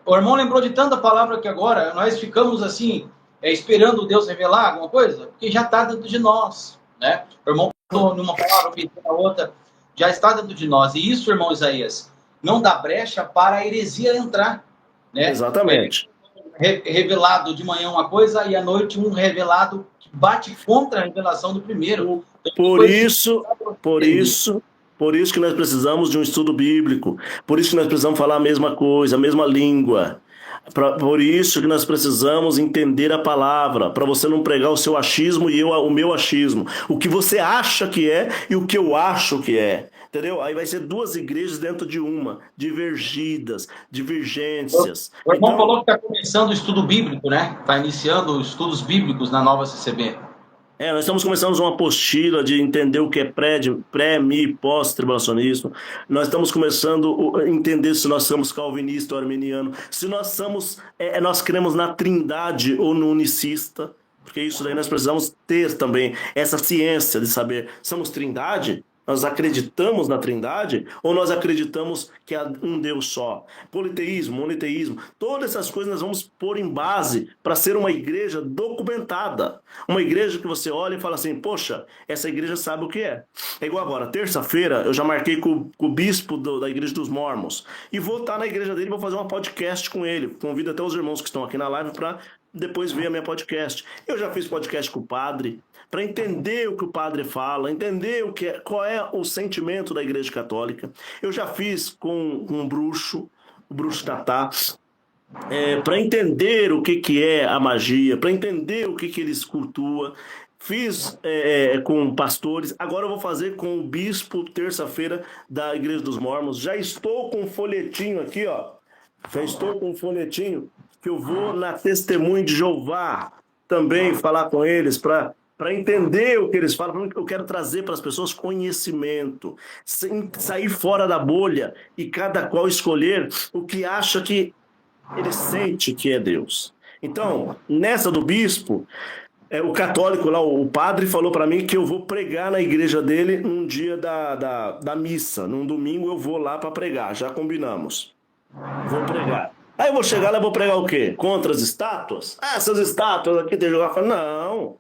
O irmão lembrou de tanta palavra que agora nós ficamos assim, esperando Deus revelar alguma coisa, porque já está dentro de nós, né? O irmão falou numa palavra, na outra, já está dentro de nós. E isso, irmão Isaías, não dá brecha para a heresia entrar, né? Exatamente. Revelado de manhã uma coisa e à noite um revelado que bate contra a revelação do primeiro. Por isso que nós precisamos de um estudo bíblico. Por isso que nós precisamos falar a mesma coisa, a mesma língua. Por isso que nós precisamos entender a palavra, para você não pregar o seu achismo e o meu achismo. O que você acha que é e o que eu acho que é. Entendeu? Aí vai ser duas igrejas dentro de uma, divergidas, divergências. O irmão falou que está começando o estudo bíblico, né? Está iniciando os estudos bíblicos na nova CCB. Nós estamos começando uma apostila de entender o que é pré, mi, pós-tribulacionismo. Nós estamos começando a entender se nós somos calvinista ou arminiano, se nós nós cremos na trindade ou no unicista, porque isso daí nós precisamos ter também essa ciência de saber, somos trindade? Nós acreditamos na trindade ou nós acreditamos que há um Deus só? Politeísmo, monoteísmo, todas essas coisas nós vamos pôr em base para ser uma igreja documentada. Uma igreja que você olha e fala assim, poxa, essa igreja sabe o que é. É igual agora, terça-feira eu já marquei com o bispo da igreja dos Mormons e vou estar na igreja dele e vou fazer um podcast com ele. Convido até os irmãos que estão aqui na live para depois ver a minha podcast. Eu já fiz podcast com o padre, para entender o que o padre fala, entender qual é o sentimento da Igreja Católica. Eu já fiz com um bruxo, o bruxo Tatá, para entender o que é a magia, para entender o que eles cultuam. Fiz com pastores, agora eu vou fazer com o bispo terça-feira da Igreja dos Mormons. Já estou com um folhetinho aqui, ó. Já estou com um folhetinho que eu vou na Testemunho de Jeová também falar com eles para entender o que eles falam. Eu quero trazer para as pessoas conhecimento, sem sair fora da bolha e cada qual escolher o que acha que ele sente que é Deus. Então, nessa do bispo, o católico lá, o padre falou para mim que eu vou pregar na igreja dele num dia da missa, num domingo eu vou lá para pregar, já combinamos. Vou pregar. Aí eu vou chegar lá e vou pregar o quê? Contra as estátuas? Essas estátuas aqui tem que jogar fora. Não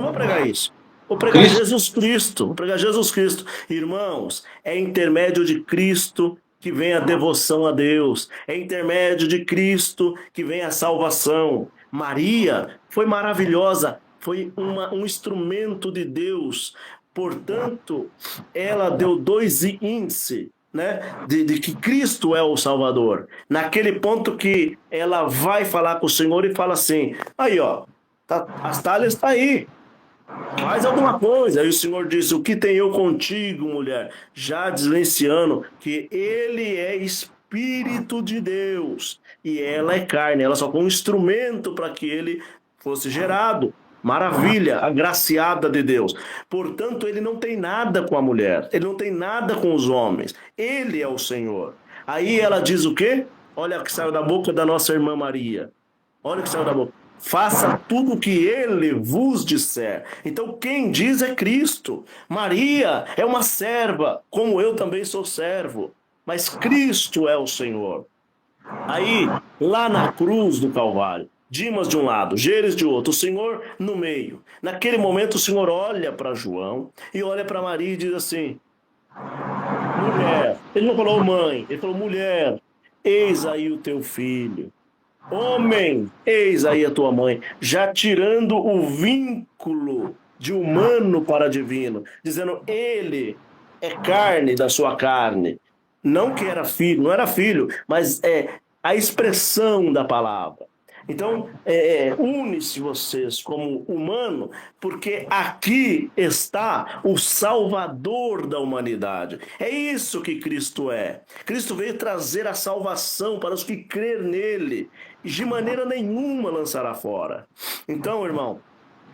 vou pregar isso. Vou pregar Jesus Cristo. Vou pregar Jesus Cristo. Irmãos, é intermédio de Cristo que vem a devoção a Deus. É intermédio de Cristo que vem a salvação. Maria foi maravilhosa. Foi um instrumento de Deus. Portanto, ela deu 2 índices. Né? De que Cristo é o Salvador. Naquele ponto que ela vai falar com o Senhor e fala assim, aí ó, as talhas estão aí, faz alguma coisa. Aí o Senhor disse, o que tenho eu contigo, mulher? Já desvenciando que ele é Espírito de Deus. E ela é carne, ela só foi um instrumento para que ele fosse gerado. Maravilha, agraciada de Deus. Portanto, ele não tem nada com a mulher, ele não tem nada com os homens. Ele é o Senhor. Aí ela diz o quê? Olha o que saiu da boca da nossa irmã Maria. Olha o que saiu da boca. Faça tudo o que ele vos disser. Então, quem diz é Cristo. Maria é uma serva, como eu também sou servo. Mas Cristo é o Senhor. Aí, lá na cruz do Calvário, Dimas de um lado, Gênesis de outro, o Senhor no meio. Naquele momento, o Senhor olha para João e olha para Maria e diz assim: mulher. Ele não falou mãe, ele falou mulher. Eis aí o teu filho. Homem, eis aí a tua mãe, já tirando o vínculo de humano para divino, dizendo, ele é carne da sua carne. Não que era filho, não era filho, mas é a expressão da palavra. Então, une-se vocês como humano, porque aqui está o Salvador da humanidade. É isso que Cristo é. Cristo veio trazer a salvação para os que crer nele, e de maneira nenhuma lançará fora. Então, irmão,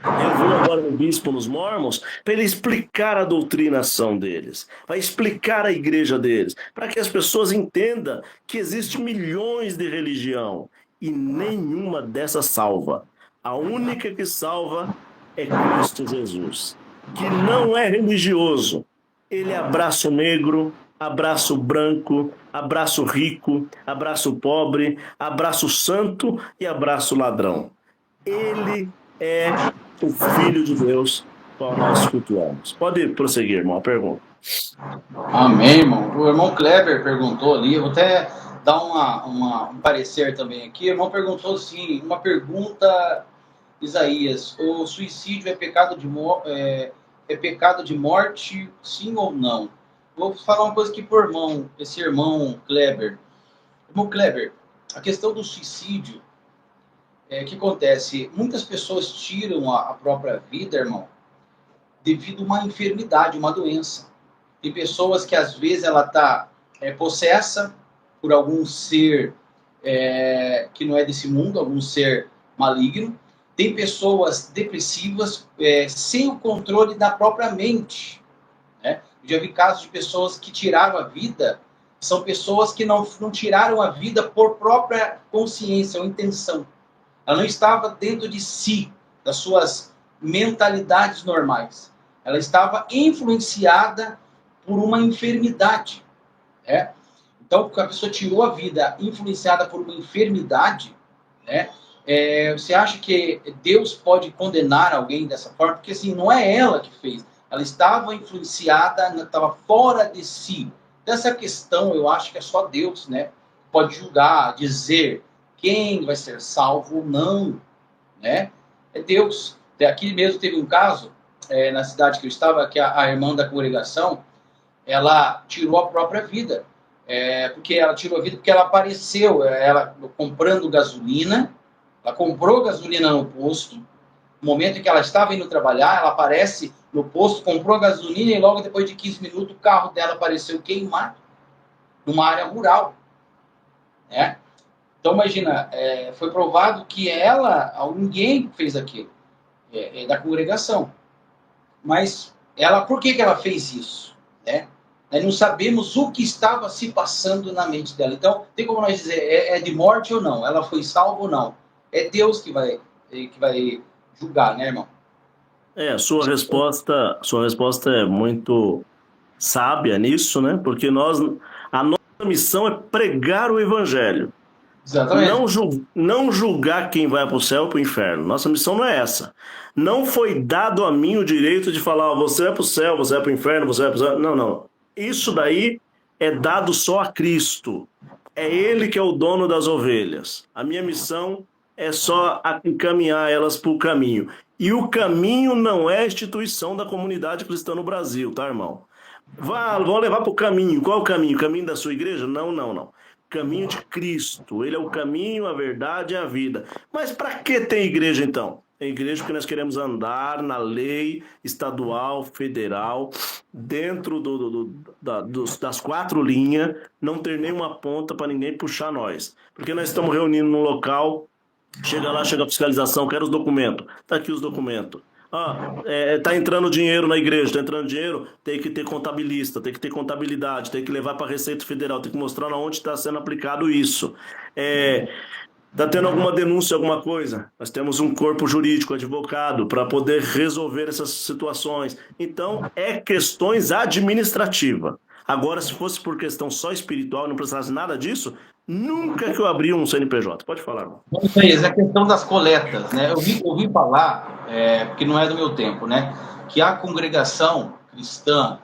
eu vou agora no bispo nos Mormons para ele explicar a doutrinação deles, para explicar a igreja deles, para que as pessoas entendam que existem milhões de religião e nenhuma dessas salva. A única que salva é Cristo Jesus, que não é religioso. Ele é abraço negro, abraço branco, abraço rico, abraço pobre, abraço santo e abraço ladrão. Ele é o Filho de Deus, qual nós cultuamos. Pode prosseguir, irmão, a pergunta. Amém, irmão. O irmão Kleber perguntou ali, eu vou até dar um parecer também aqui. O irmão perguntou assim, uma pergunta, Isaías, o suicídio é pecado de morte, sim ou não? Vou falar uma coisa aqui por irmão, esse irmão Kleber. Irmão Kleber, a questão do suicídio, o que acontece? Muitas pessoas tiram a própria vida, irmão, devido a uma enfermidade, uma doença. Tem pessoas que às vezes ela está possessa por algum ser que não é desse mundo, algum ser maligno. Tem pessoas depressivas sem o controle da própria mente. Né? Eu já vi casos de pessoas que tiraram a vida, são pessoas que não tiraram a vida por própria consciência ou intenção. Ela não estava dentro de si, das suas mentalidades normais. Ela estava influenciada por uma enfermidade. Né? Então, a pessoa tirou a vida influenciada por uma enfermidade, né? Você acha que Deus pode condenar alguém dessa forma? Porque assim, não é ela que fez. Ela estava influenciada, estava fora de si. Dessa questão, eu acho que é só Deus, né? Pode julgar, dizer quem vai ser salvo ou não, né? É Deus. Aqui mesmo teve um caso, na cidade que eu estava, que a irmã da congregação, ela tirou a própria vida. Porque ela tirou a vida porque ela apareceu, ela comprando gasolina, ela comprou gasolina no posto, no momento em que ela estava indo trabalhar, ela aparece no posto, comprou a gasolina e logo depois de 15 minutos o carro dela apareceu queimado, numa área rural, né? Então, imagina, foi provado que ninguém fez aquilo, da congregação. Mas, por que ela fez isso? Né? Nós não sabemos o que estava se passando na mente dela. Então, tem como nós dizer, é de morte ou não? Ela foi salva ou não? É Deus que vai julgar, né, irmão? Sua resposta é muito sábia nisso, né? Porque a nossa missão é pregar o evangelho. Exatamente. Não julgar quem vai para o céu ou para o inferno. Nossa missão não é essa. Não foi dado a mim o direito de falar, você vai para o céu, você vai para o inferno, você vai para o céu. Não, não. Isso daí é dado só a Cristo. É Ele que é o dono das ovelhas. A minha missão é só encaminhar elas para o caminho. E o caminho não é a instituição da comunidade cristã no Brasil, tá, irmão? Vão levar para o caminho. Qual é o caminho? O caminho da sua igreja? Não, não, não. Caminho de Cristo. Ele é o caminho, a verdade e a vida. Mas para que tem igreja, então? É igreja porque nós queremos andar na lei estadual, federal, dentro das quatro linhas, não ter nenhuma ponta para ninguém puxar nós. Porque nós estamos reunindo num local, chega lá, chega a fiscalização, quero os documentos. Tá aqui os documentos. Tá entrando dinheiro na igreja, tá entrando dinheiro, tem que ter contabilista, tem que ter contabilidade, tem que levar para a Receita Federal, tem que mostrar onde está sendo aplicado isso. Está tendo alguma denúncia, alguma coisa? Nós temos um corpo jurídico, advogado, para poder resolver essas situações. Então, é questões administrativas. Agora, se fosse por questão só espiritual, não precisasse nada disso, nunca que eu abri um CNPJ. Pode falar, irmão. Isso aí, essa questão das coletas, né? Eu ouvi falar, porque não é do meu tempo, né? Que a congregação cristã,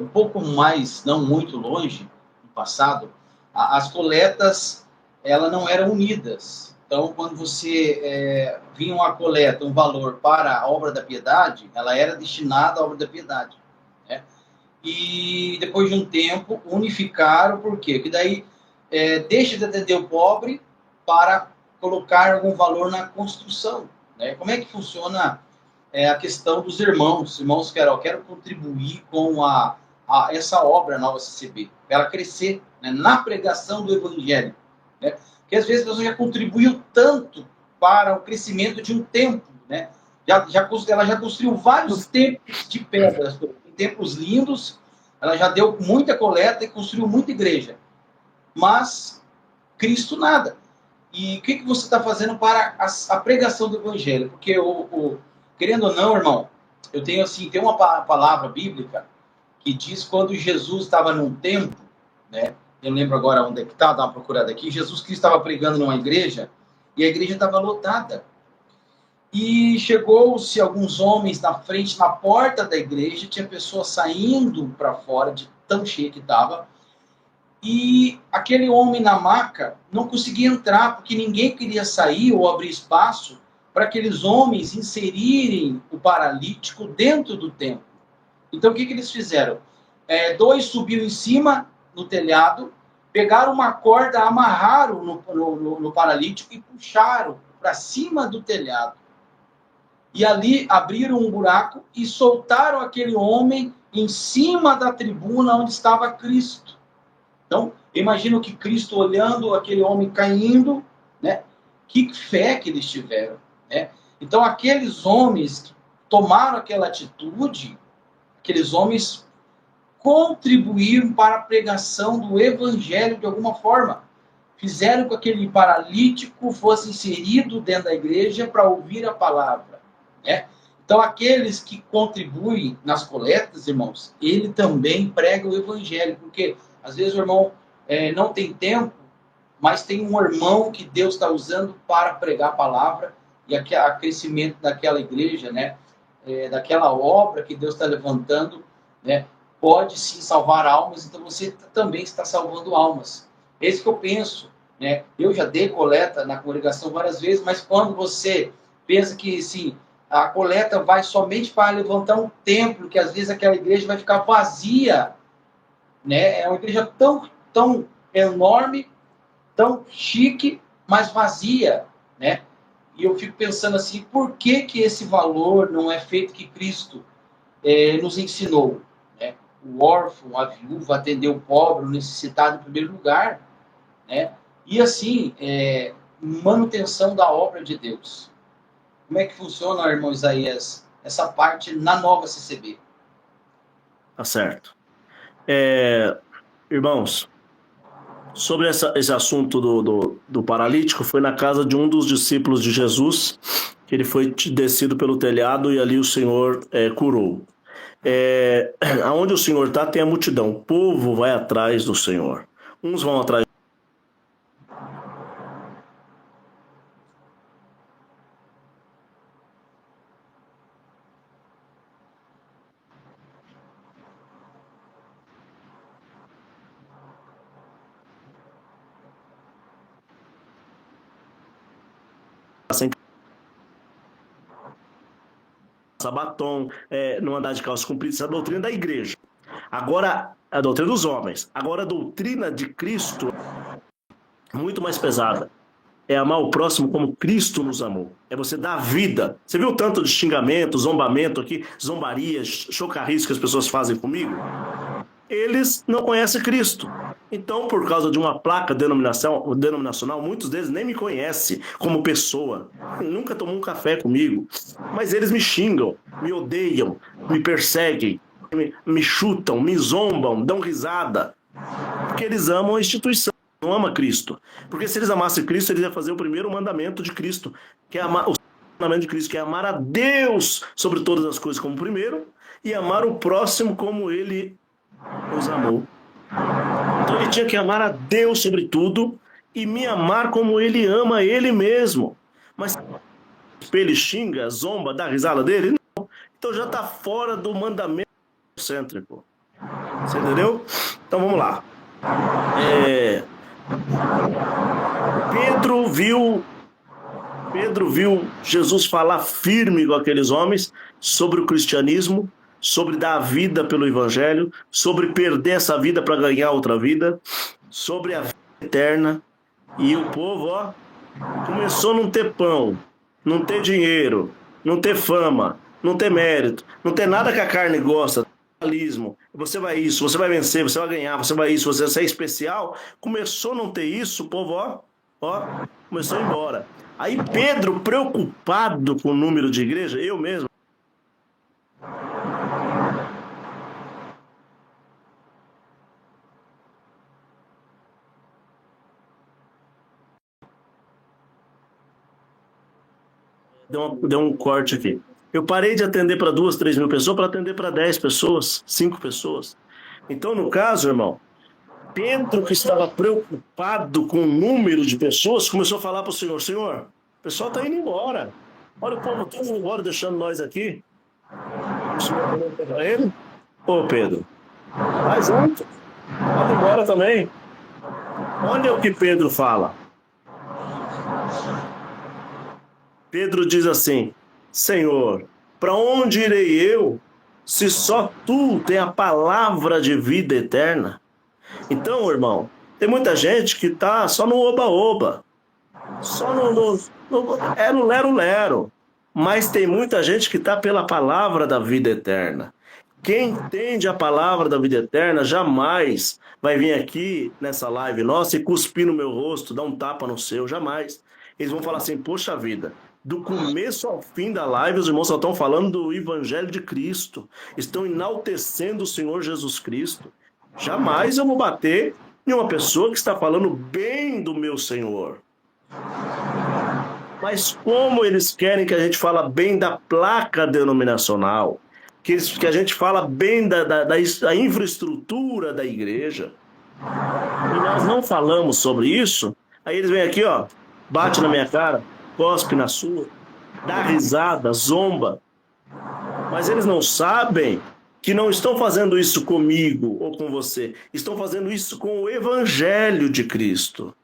um pouco mais, não muito longe, no passado, as coletas, elas não eram unidas. Então, quando você vinha uma coleta, um valor para a obra da piedade, ela era destinada à obra da piedade, né? E depois de um tempo, unificaram, por quê? Porque daí deixa de atender o pobre para colocar algum valor na construção, né? Como é que funciona a questão dos irmãos? Irmãos, quero contribuir com essa obra Nova CCB, para ela crescer, né, na pregação do Evangelho, né? Porque às vezes a pessoa já contribuiu tanto para o crescimento de um templo, né? Ela já construiu vários templos de pedras, templos lindos, ela já deu muita coleta e construiu muita igreja, mas Cristo nada. E o que você está fazendo para a pregação do Evangelho? Porque, querendo ou não, irmão, eu tenho assim, tem uma palavra bíblica que diz quando Jesus estava num templo, né? Eu lembro agora onde é que está, dá uma procurada aqui. Jesus Cristo estava pregando numa igreja e a igreja estava lotada. E chegou-se alguns homens na frente, na porta da igreja, tinha pessoas saindo para fora, de tão cheio que estava. E aquele homem na maca não conseguia entrar, porque ninguém queria sair ou abrir espaço para aqueles homens inserirem o paralítico dentro do templo. Então, o que eles fizeram? Dois subiram em cima, no telhado, pegaram uma corda, amarraram no paralítico e puxaram para cima do telhado. E ali abriram um buraco e soltaram aquele homem em cima da tribuna onde estava Cristo. Então, imagino que Cristo olhando aquele homem caindo, né? Que fé que eles tiveram, né? Então, aqueles homens que tomaram aquela atitude, aqueles homens contribuíram para a pregação do Evangelho de alguma forma. Fizeram com que aquele paralítico fosse inserido dentro da igreja para ouvir a palavra, né? Então, aqueles que contribuem nas coletas, irmãos, ele também prega o Evangelho, porque às vezes o irmão não tem tempo, mas tem um irmão que Deus está usando para pregar a palavra e a crescimento daquela igreja, né? Daquela obra que Deus está levantando, né? Pode sim salvar almas, então você também está salvando almas. É isso que eu penso, né? Eu já dei coleta na congregação várias vezes, mas quando você pensa que sim, a coleta vai somente para levantar um templo, que às vezes aquela igreja vai ficar vazia, né? É uma igreja tão enorme, tão chique, mas vazia, né? E eu fico pensando assim, por que esse valor não é feito que Cristo nos ensinou, né? O órfão, a viúva, atender o pobre, o necessitado em primeiro lugar, né? E assim, manutenção da obra de Deus. Como é que funciona, irmão Isaías, essa parte na nova CCB? Tá certo. Irmãos, sobre esse assunto do paralítico, foi na casa de um dos discípulos de Jesus, que ele foi descido pelo telhado e ali o Senhor curou. Aonde o Senhor está, tem a multidão. O povo vai atrás do Senhor. Uns vão atrás. Sem batom, não andar de calça comprida, isso é a doutrina da igreja. Agora, a doutrina dos homens. Agora, a doutrina de Cristo, muito mais pesada. é amar o próximo como Cristo nos amou. É você dar vida. Você viu o tanto de xingamento, zombamento aqui, zombarias, chocarris que as pessoas fazem comigo? Eles não conhecem Cristo. Então, por causa de uma placa denominacional, muitos deles nem me conhecem como pessoa. Nunca tomou um café comigo. Mas eles me xingam, me odeiam, me perseguem, me chutam, me zombam, dão risada. Porque eles amam a instituição, não amam Cristo. Porque se eles amassem Cristo, eles iam fazer o primeiro mandamento de Cristo, que é amar o mandamento de Cristo, que é amar a Deus sobre todas as coisas como primeiro e amar o próximo como ele nos amou. Então ele tinha que amar a Deus sobre tudo e me amar como ele ama ele mesmo. Mas ele xinga, zomba, dá risada dele? Não. Então já está fora do mandamento cêntrico. Você entendeu? Então vamos lá. Pedro viu Jesus falar firme com aqueles homens sobre o cristianismo, sobre dar a vida pelo evangelho, sobre perder essa vida para ganhar outra vida, sobre a vida eterna. E o povo, começou a não ter pão, não ter dinheiro, não ter fama, não ter mérito, não ter nada que a carne gosta. Você vai isso, você vai vencer, você vai ganhar, você vai isso, você é especial. Começou a não ter isso, o povo, começou a ir embora. Aí Pedro, preocupado com o número de igreja, eu mesmo, deu um corte aqui. Eu parei de atender para 2, 3 mil pessoas para atender para 10 pessoas, 5 pessoas. Então, no caso, irmão, Pedro, que estava preocupado com o número de pessoas, começou a falar para o Senhor: Senhor, o pessoal está indo embora. Olha o povo todo indo embora, deixando nós aqui. O Senhor perguntou para ele: Ô Pedro, vai junto, pode ir embora também. Olha o que Pedro fala. Pedro diz assim: Senhor, para onde irei eu, se só tu tem a palavra de vida eterna? Então, irmão, tem muita gente que está só no oba-oba, só no lero-lero, mas tem muita gente que está pela palavra da vida eterna. Quem entende a palavra da vida eterna jamais vai vir aqui nessa live nossa e cuspir no meu rosto, dar um tapa no seu, jamais. Eles vão falar assim: poxa vida, do começo ao fim da live, os irmãos só estão falando do Evangelho de Cristo, estão enaltecendo o Senhor Jesus Cristo. Jamais eu vou bater em uma pessoa que está falando bem do meu Senhor. Mas como eles querem que a gente fale bem da placa denominacional, que a gente fala bem da infraestrutura da igreja, e nós não falamos sobre isso, aí eles vêm aqui, bate na minha cara, cospe na sua, dá risada, zomba. Mas eles não sabem que não estão fazendo isso comigo ou com você, estão fazendo isso com o Evangelho de Cristo.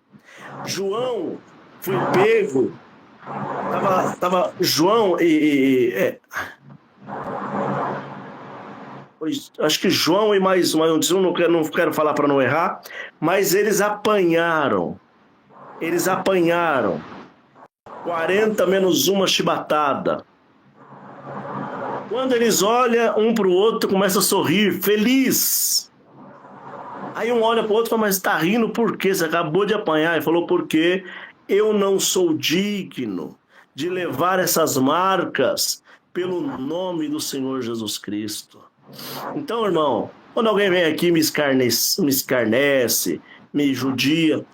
João foi pego, tava João acho que João e mais um, não quero falar para não errar, mas eles apanharam 40 menos uma chibatada. Quando eles olham um para o outro, começa a sorrir, feliz. Aí um olha para o outro e fala: mas está rindo por quê? Você acabou de apanhar. Ele falou: porque eu não sou digno de levar essas marcas pelo nome do Senhor Jesus Cristo. Então, irmão, quando alguém vem aqui me escarnece, me judia,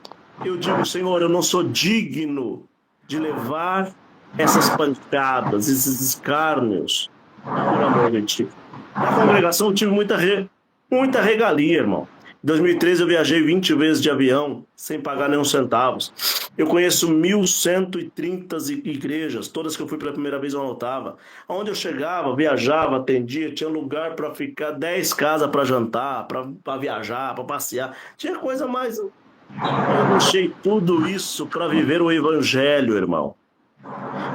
eu digo: Senhor, eu não sou digno de levar essas pancadas, esses escárnios, por amor de ti. Na congregação eu tive muita regalia, irmão. Em 2013 eu viajei 20 vezes de avião, sem pagar nenhum centavo. Eu conheço 1.130 igrejas, todas que eu fui pela primeira vez eu anotava. Onde eu chegava, viajava, atendia, tinha lugar para ficar, 10 casas para jantar, para viajar, para passear. Tinha coisa mais... Eu deixei tudo isso para viver o Evangelho, irmão.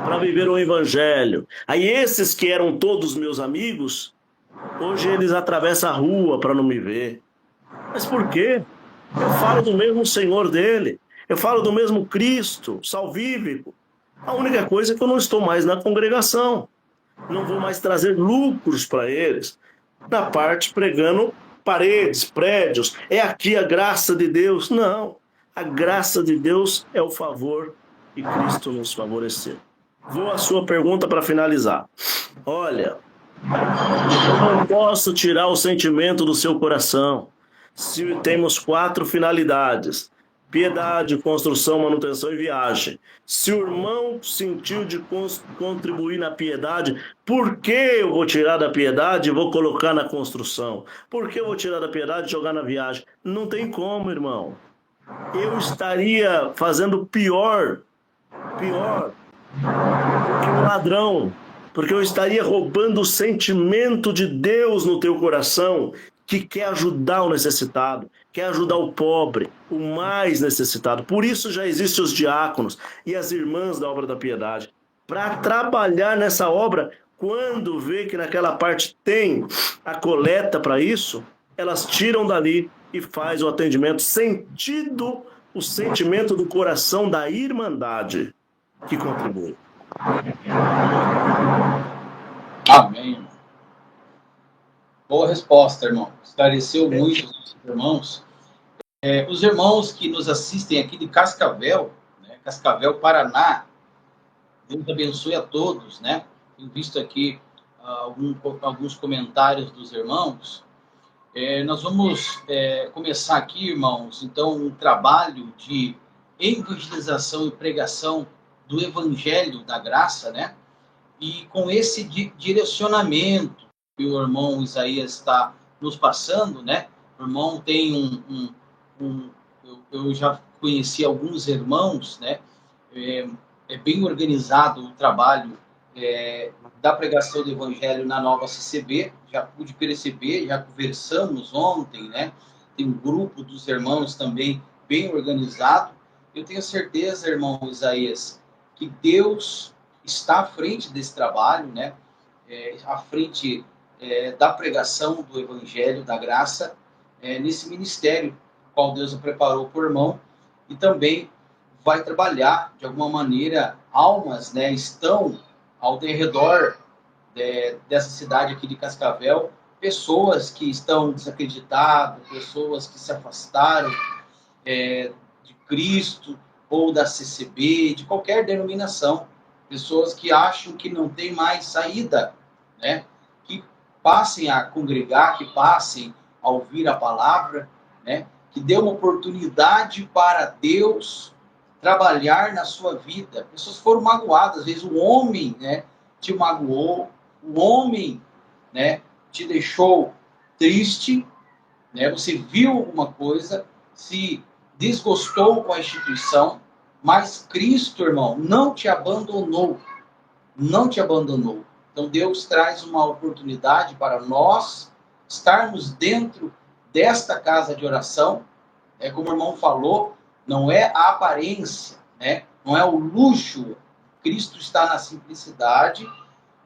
Para viver o Evangelho. Aí esses que eram todos meus amigos, hoje eles atravessam a rua para não me ver. Mas por quê? Eu falo do mesmo Senhor dele. Eu falo do mesmo Cristo, salvífico. A única coisa é que eu não estou mais na congregação. Não vou mais trazer lucros para eles. Na parte pregando paredes, prédios. É aqui a graça de Deus. Não. A graça de Deus é o favor que Cristo nos favoreceu. Vou à sua pergunta para finalizar. Olha, eu não posso tirar o sentimento do seu coração. Se temos 4 finalidades: piedade, construção, manutenção e viagem. Se o irmão sentiu de contribuir na piedade, por que eu vou tirar da piedade e vou colocar na construção? Por que eu vou tirar da piedade e jogar na viagem? Não tem como, irmão. Eu estaria fazendo pior do que um ladrão, porque eu estaria roubando o sentimento de Deus no teu coração, que quer ajudar o necessitado, quer ajudar o pobre, o mais necessitado. Por isso já existem os diáconos e as irmãs da obra da piedade, para trabalhar nessa obra. Quando vê que naquela parte tem a coleta para isso, elas tiram dali e faz o atendimento sentido, o sentimento do coração da irmandade que contribui. Amém. Boa resposta, irmão. Esclareceu muito os irmãos. Os irmãos que nos assistem aqui de Cascavel, né, Cascavel, Paraná, Deus abençoe a todos, né? Tenho visto aqui alguns comentários dos irmãos. Nós vamos começar aqui, irmãos, então, um trabalho de evangelização e pregação do Evangelho da Graça, né? E com esse direcionamento que o irmão Isaías está nos passando, né? O irmão tem eu já conheci alguns irmãos, né? É bem organizado o trabalho da pregação do Evangelho na nova CCB, já pude perceber, já conversamos ontem, né? Tem um grupo dos irmãos também bem organizado. Eu tenho certeza, irmão Isaías, que Deus está à frente desse trabalho, né? À frente da pregação do Evangelho, da graça, nesse ministério, qual Deus preparou para o irmão, e também vai trabalhar, de alguma maneira, almas, né, estão ao redor dessa cidade aqui de Cascavel, pessoas que estão desacreditadas, pessoas que se afastaram de Cristo, ou da CCB, de qualquer denominação, pessoas que acham que não tem mais saída, né? Que passem a congregar, que passem a ouvir a palavra, né? Que dê uma oportunidade para Deus trabalhar na sua vida. Pessoas foram magoadas, às vezes o homem, né, te magoou, o homem, né, te deixou triste, né? Você viu alguma coisa, se desgostou com a instituição, mas Cristo, irmão, não te abandonou. Não te abandonou. Então Deus traz uma oportunidade para nós estarmos dentro desta casa de oração. Como o irmão falou, não é a aparência, né? Não é o luxo. Cristo está na simplicidade,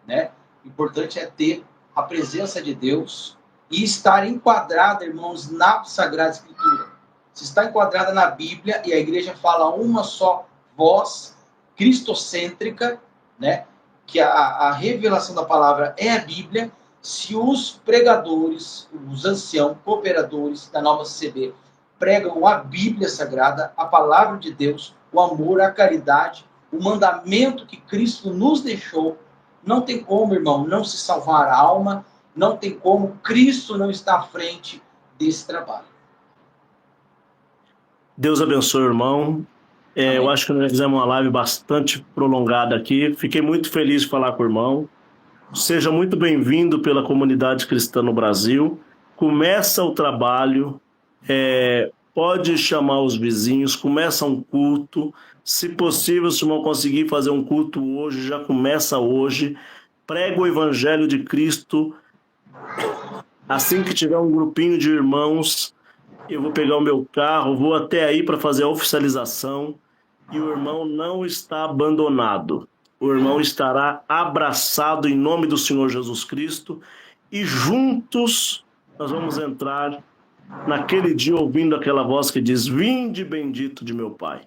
né? O importante é ter a presença de Deus e estar enquadrado, irmãos, na Sagrada Escritura. Se está enquadrada na Bíblia, e a igreja fala uma só voz, cristocêntrica, né? Que a revelação da palavra é a Bíblia. Se os pregadores, os anciãos, cooperadores da nova CCB pregam a Bíblia Sagrada, a palavra de Deus, o amor, a caridade, o mandamento que Cristo nos deixou, não tem como, irmão, não se salvar a alma, não tem como Cristo não estar à frente desse trabalho. Deus abençoe, irmão. Eu acho que nós fizemos uma live bastante prolongada aqui. Fiquei muito feliz de falar com o irmão. Seja muito bem-vindo pela comunidade cristã no Brasil. Começa o trabalho, pode chamar os vizinhos, começa um culto. Se possível, se não conseguir fazer um culto hoje, já começa hoje. Prega o Evangelho de Cristo. Assim que tiver um grupinho de irmãos, eu vou pegar o meu carro, vou até aí para fazer a oficialização, e o irmão não está abandonado. O irmão estará abraçado em nome do Senhor Jesus Cristo, e juntos nós vamos entrar naquele dia ouvindo aquela voz que diz: vinde bendito de meu Pai.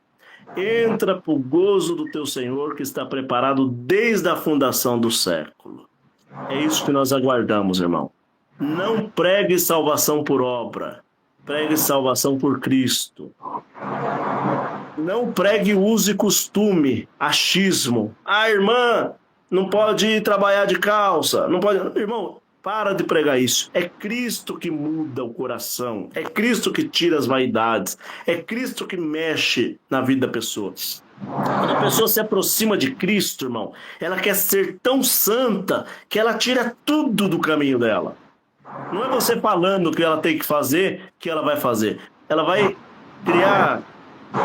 Entra para o gozo do teu Senhor que está preparado desde a fundação do século. É isso que nós aguardamos, irmão. Não pregue salvação por obra, pregue salvação por Cristo. Não pregue uso e costume, achismo. Ah, irmã, não pode ir trabalhar de calça, não pode... Irmão, para de pregar isso. É Cristo que muda o coração, é Cristo que tira as vaidades, é Cristo que mexe na vida da pessoa. Quando a pessoa se aproxima de Cristo, irmão, ela quer ser tão santa que ela tira tudo do caminho dela. Não é você falando o que ela tem que fazer, que ela vai fazer. Ela vai criar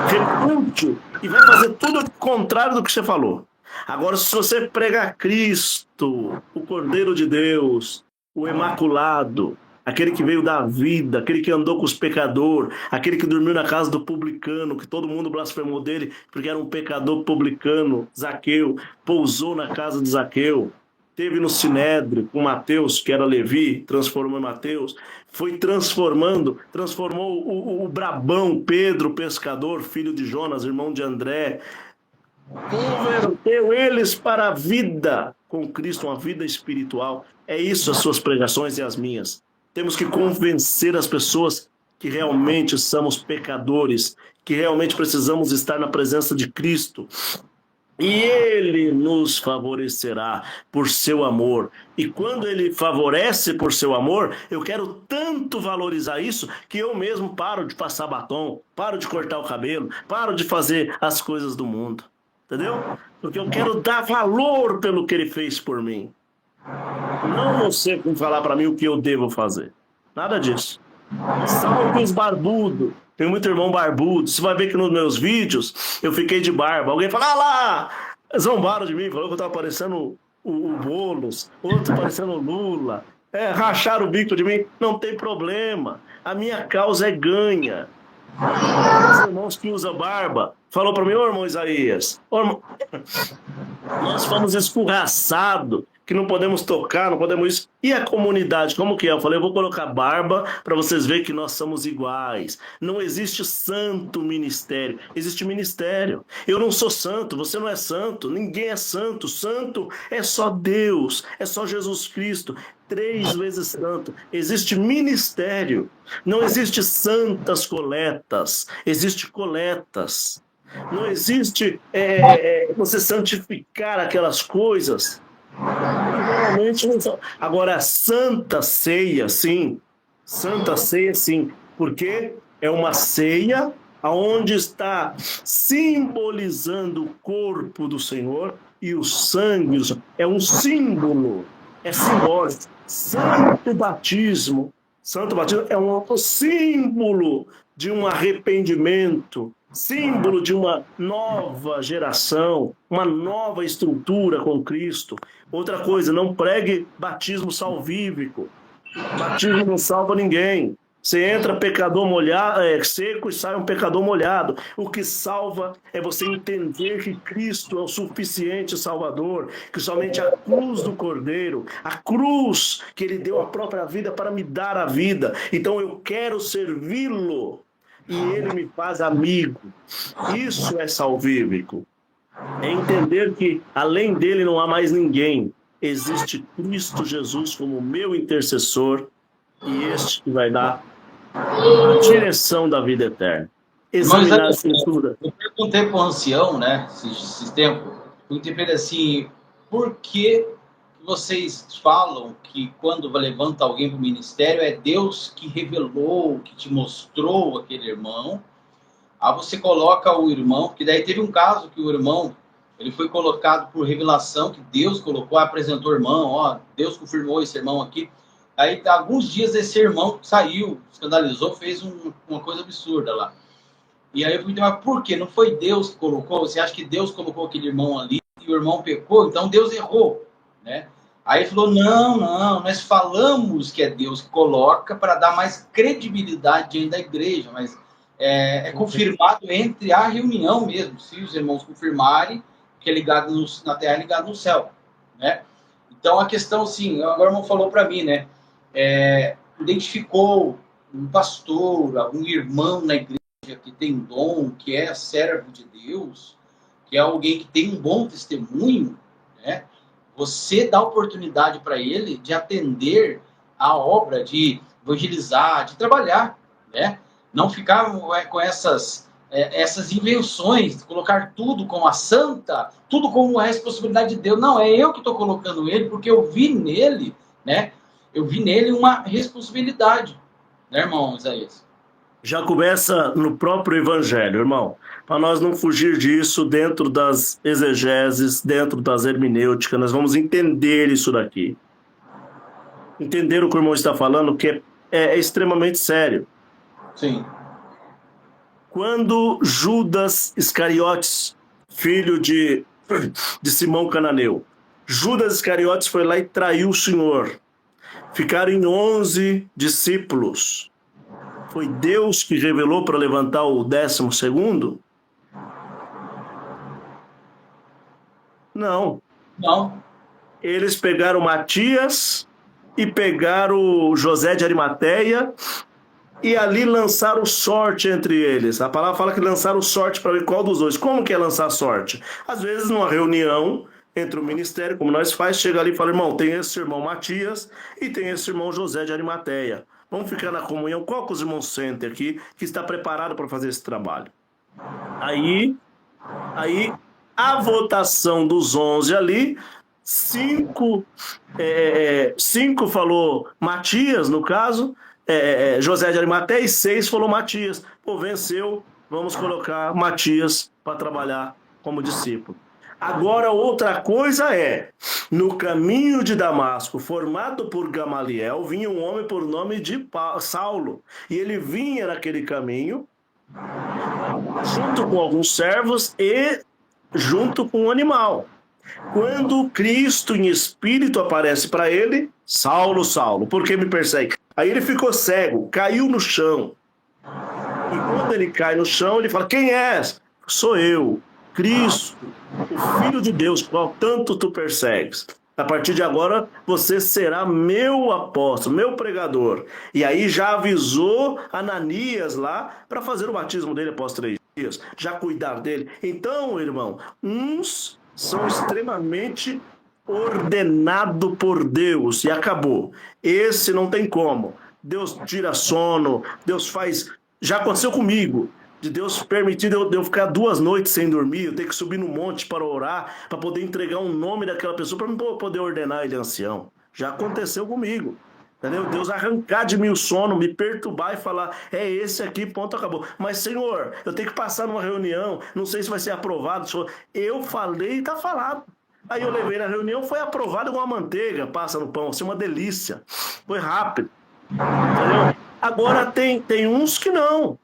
repúdio e vai fazer tudo o contrário do que você falou. Agora, se você pregar Cristo, o Cordeiro de Deus, o Imaculado, aquele que veio da vida, aquele que andou com os pecadores, aquele que dormiu na casa do publicano, que todo mundo blasfemou dele porque era um pecador publicano, Zaqueu, pousou na casa de Zaqueu, teve no Sinédrio com Mateus, que era Levi, transformou em Mateus, foi transformou o Brabão, Pedro, pescador, filho de Jonas, irmão de André, converteu eles para a vida com Cristo, uma vida espiritual. É isso as suas pregações e as minhas. Temos que convencer as pessoas que realmente somos pecadores, que realmente precisamos estar na presença de Cristo. E Ele nos favorecerá por seu amor. E quando Ele favorece por seu amor, eu quero tanto valorizar isso que eu mesmo paro de passar batom, paro de cortar o cabelo, paro de fazer as coisas do mundo. Entendeu? Porque eu quero dar valor pelo que Ele fez por mim. Não você com falar para mim o que eu devo fazer. Nada disso. Salve os barbudos. Tem muito irmão barbudo. Você vai ver que nos meus vídeos eu fiquei de barba. Alguém fala, ah lá! Zombaram de mim, falou que eu tava parecendo o Boulos, outro parecendo o Lula. Racharam o bico de mim. Não tem problema. A minha causa é ganha. Os irmãos que usam barba falou para mim, ô irmão Isaías, ô, irmão, nós fomos escorraçados, que não podemos tocar, não podemos isso. E a comunidade, como que é? Eu falei, eu vou colocar barba para vocês verem que nós somos iguais. Não existe santo ministério, existe ministério. Eu não sou santo, você não é santo, ninguém é santo. Santo é só Deus, é só Jesus Cristo, 3 vezes santo. Existe ministério, não existe santas coletas, existe coletas. Não existe você santificar aquelas coisas. Normalmente não são. Agora, Santa Ceia, sim. Santa Ceia, sim. Porque é uma ceia onde está simbolizando o corpo do Senhor e o sangue. É um símbolo. É simbólico. Santo batismo. Santo batismo é um símbolo de um arrependimento. Símbolo de uma nova geração, uma nova estrutura com Cristo. Outra coisa, não pregue batismo salvífico. Batismo não salva ninguém. Você entra pecador molhado, seco e sai um pecador molhado. O que salva é você entender que Cristo é o suficiente Salvador, que somente a cruz do Cordeiro, a cruz que Ele deu a própria vida para me dar a vida. Então eu quero servi-lo. E Ele me faz amigo. Isso é salvífico. É entender que além dele não há mais ninguém. Existe Cristo Jesus como meu intercessor e este que vai dar a direção da vida eterna. Examinar a Escritura. Eu perguntei para o ancião, né, esse tempo, eu interpretei assim, por que vocês falam que quando levanta alguém para o ministério é Deus que revelou, que te mostrou aquele irmão? Aí você coloca o irmão, porque daí teve um caso que o irmão, ele foi colocado por revelação, que Deus colocou, apresentou o irmão, ó, Deus confirmou esse irmão aqui. Aí alguns dias esse irmão saiu, escandalizou, fez uma coisa absurda lá. E aí eu perguntei, mas por quê? Não foi Deus que colocou? Você acha que Deus colocou aquele irmão ali e o irmão pecou? Então Deus errou, né? Aí ele falou, não, nós falamos que é Deus que coloca para dar mais credibilidade diante da igreja, mas é confirmado entre a reunião mesmo, se os irmãos confirmarem que é ligado na terra, é ligado no céu, né? Então a questão, assim, agora o irmão falou para mim, né? Identificou um pastor, algum irmão na igreja, que tem dom, que é servo de Deus, que é alguém que tem um bom testemunho, né? Você dá oportunidade para ele de atender a obra, de evangelizar, de trabalhar, né? Não ficar com essas invenções, de colocar tudo como a santa, tudo como é a responsabilidade de Deus. Não, é eu que estou colocando ele, porque eu vi nele, né? Eu vi nele uma responsabilidade, né, irmão Isaías? Já começa no próprio evangelho, irmão. Para nós não fugir disso dentro das exegeses, dentro das hermenêuticas, nós vamos entender isso daqui. Entender o que o irmão está falando, que é extremamente sério. Sim. Quando Judas Iscariotes, filho de Simão Cananeu, Judas Iscariotes foi lá e traiu o Senhor. Ficaram em 11 discípulos. Foi Deus que revelou para levantar o 12º? Não. Não. Eles pegaram Matias e pegaram José de Arimateia e ali lançaram sorte entre eles. A palavra fala que lançaram sorte para ver qual dos dois. Como que é lançar sorte? Às vezes numa reunião entre o ministério, como nós faz, chega ali e fala, irmão, tem esse irmão Matias e tem esse irmão José de Arimateia. Vamos ficar na comunhão. Qual que os irmãos sentem aqui que está preparado para fazer esse trabalho? Aí a votação dos 11 ali, 5 falou Matias, no caso, José de Arimateia, e 6 falou Matias. Pô, venceu, vamos colocar Matias para trabalhar como discípulo. Agora, outra coisa no caminho de Damasco, formado por Gamaliel, vinha um homem por nome de Saulo. E ele vinha naquele caminho, junto com alguns servos e junto com um animal. Quando Cristo em espírito aparece para ele, Saulo, Saulo, por que me persegue? Aí ele ficou cego, caiu no chão. E quando ele cai no chão, ele fala, quem és? Sou eu, Cristo, o Filho de Deus, qual tanto tu persegues. A partir de agora, você será meu apóstolo, meu pregador. E aí já avisou Ananias lá para fazer o batismo dele após 3 dias, já cuidar dele. Então, irmão, uns são extremamente ordenados por Deus e acabou. Esse não tem como. Deus tira sono, Deus faz... Já aconteceu comigo. De Deus permitir eu ficar 2 noites sem dormir, eu ter que subir no monte para orar, para poder entregar um nome daquela pessoa, para não poder ordenar ele ancião. Já aconteceu comigo. Entendeu? Deus arrancar de mim o sono, me perturbar e falar, é esse aqui, ponto, acabou. Mas, Senhor, eu tenho que passar numa reunião, não sei se vai ser aprovado. Senhor. Eu falei e está falado. Aí eu levei na reunião, foi aprovado com uma manteiga, passa no pão, assim, uma delícia. Foi rápido. Entendeu? Agora tem uns que não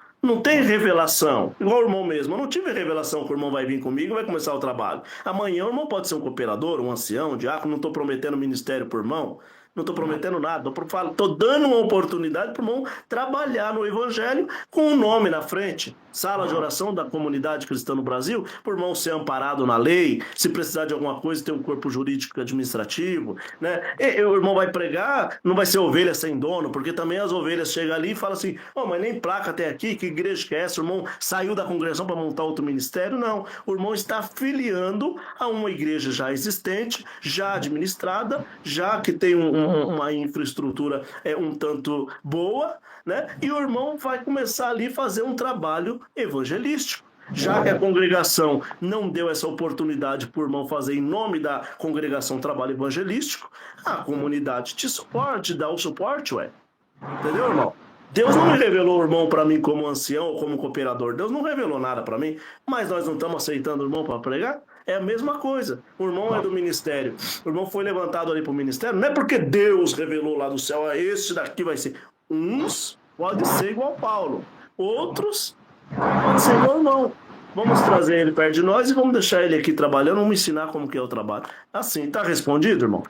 tem revelação, igual o irmão mesmo. Eu não tive revelação que o irmão vai vir comigo e vai começar o trabalho. Amanhã o irmão pode ser um cooperador, um ancião, um diácono, não estou prometendo ministério por irmão, não estou prometendo nada, estou dando uma oportunidade para o irmão trabalhar no evangelho com um nome na frente. Sala de oração da comunidade cristã no Brasil, por irmão ser amparado na lei, se precisar de alguma coisa, ter um corpo jurídico administrativo, né? E o irmão vai pregar, não vai ser ovelha sem dono, porque também as ovelhas chegam ali e falam assim, mas nem placa tem aqui, que igreja que é essa? O irmão saiu da congregação para montar outro ministério? Não, o irmão está filiando a uma igreja já existente, já administrada, já que tem uma infraestrutura um tanto boa, né? E o irmão vai começar ali a fazer um trabalho evangelístico. Já que a congregação não deu essa oportunidade para o irmão fazer em nome da congregação trabalho evangelístico, a comunidade te suporte, dá o suporte, Entendeu, irmão? Deus não me revelou o irmão para mim como ancião ou como cooperador. Deus não revelou nada para mim, mas nós não estamos aceitando o irmão para pregar? É a mesma coisa. O irmão é do ministério. O irmão foi levantado ali para o ministério. Não é porque Deus revelou lá do céu, esse daqui vai ser. Uns pode ser igual Paulo. Outros pode ser igual irmão. Vamos trazer ele perto de nós e vamos deixar ele aqui trabalhando. Vamos ensinar como que é o trabalho. Assim, está respondido, irmão?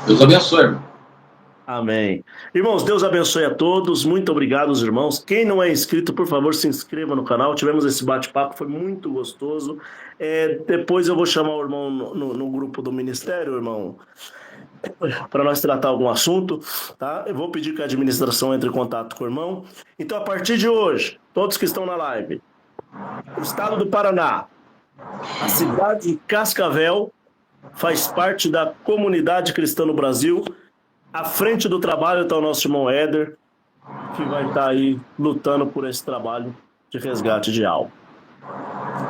Deus abençoe, irmão. Amém. Irmãos, Deus abençoe a todos. Muito obrigado, irmãos. Quem não é inscrito, por favor, se inscreva no canal. Tivemos esse bate-papo, foi muito gostoso. Depois eu vou chamar o irmão no grupo do ministério, irmão. para nós tratar algum assunto, tá? Eu vou pedir que a administração entre em contato com o irmão. Então, a partir de hoje, todos que estão na live, o estado do Paraná, a cidade de Cascavel faz parte da comunidade cristã no Brasil. À frente do trabalho está o nosso irmão Éder, que vai estar aí lutando por esse trabalho de resgate de alma.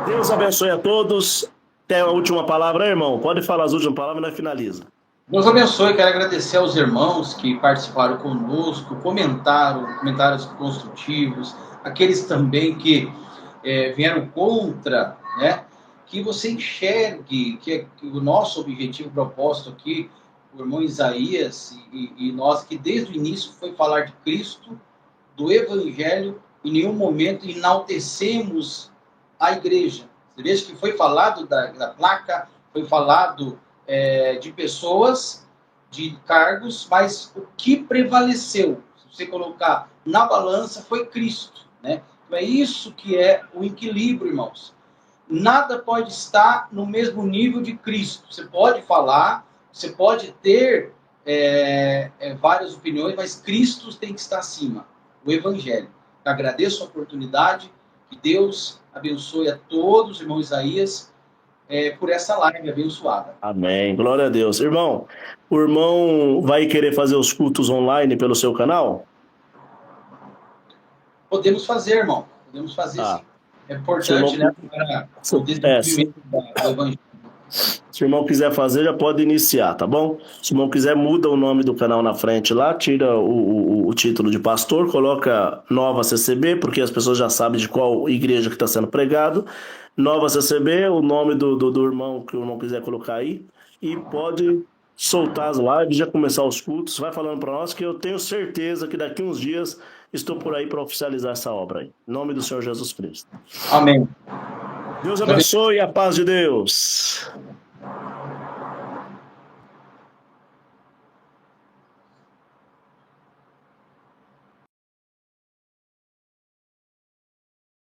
Deus abençoe a todos. Tem a última palavra, irmão? Pode falar as últimas palavras e nós finaliza. Deus abençoe, quero agradecer aos irmãos que participaram conosco, comentaram, comentários construtivos, aqueles também que vieram contra, né? Que você enxergue que o nosso objetivo proposto aqui, o irmão Isaías e nós, que desde o início foi falar de Cristo, do Evangelho, em nenhum momento enaltecemos a igreja. Você veja que foi falado da placa, foi falado de pessoas, de cargos, mas o que prevaleceu, se você colocar na balança, foi Cristo, né? Então é isso que é o equilíbrio, irmãos. Nada pode estar no mesmo nível de Cristo. Você pode falar, você pode ter várias opiniões, mas Cristo tem que estar acima, o Evangelho. Eu agradeço a oportunidade, que Deus abençoe a todos, irmão Isaías, por essa live abençoada. Amém, glória a Deus. Irmão, o irmão vai querer fazer os cultos online pelo seu canal? Podemos fazer, irmão. Podemos fazer, sim. É importante, né? Para o desenvolvimento do Evangelho. Se o irmão quiser fazer, já pode iniciar, tá bom? Se o irmão quiser, muda o nome do canal na frente lá, tira o título de pastor, coloca Nova CCB, porque as pessoas já sabem de qual igreja que está sendo pregado. Nova CCB, o nome do irmão que o irmão quiser colocar aí, e pode soltar as lives, já começar os cultos. Vai falando para nós que eu tenho certeza que daqui uns dias estou por aí para oficializar essa obra aí. Em nome do Senhor Jesus Cristo. Amém. Deus abençoe e a paz de Deus.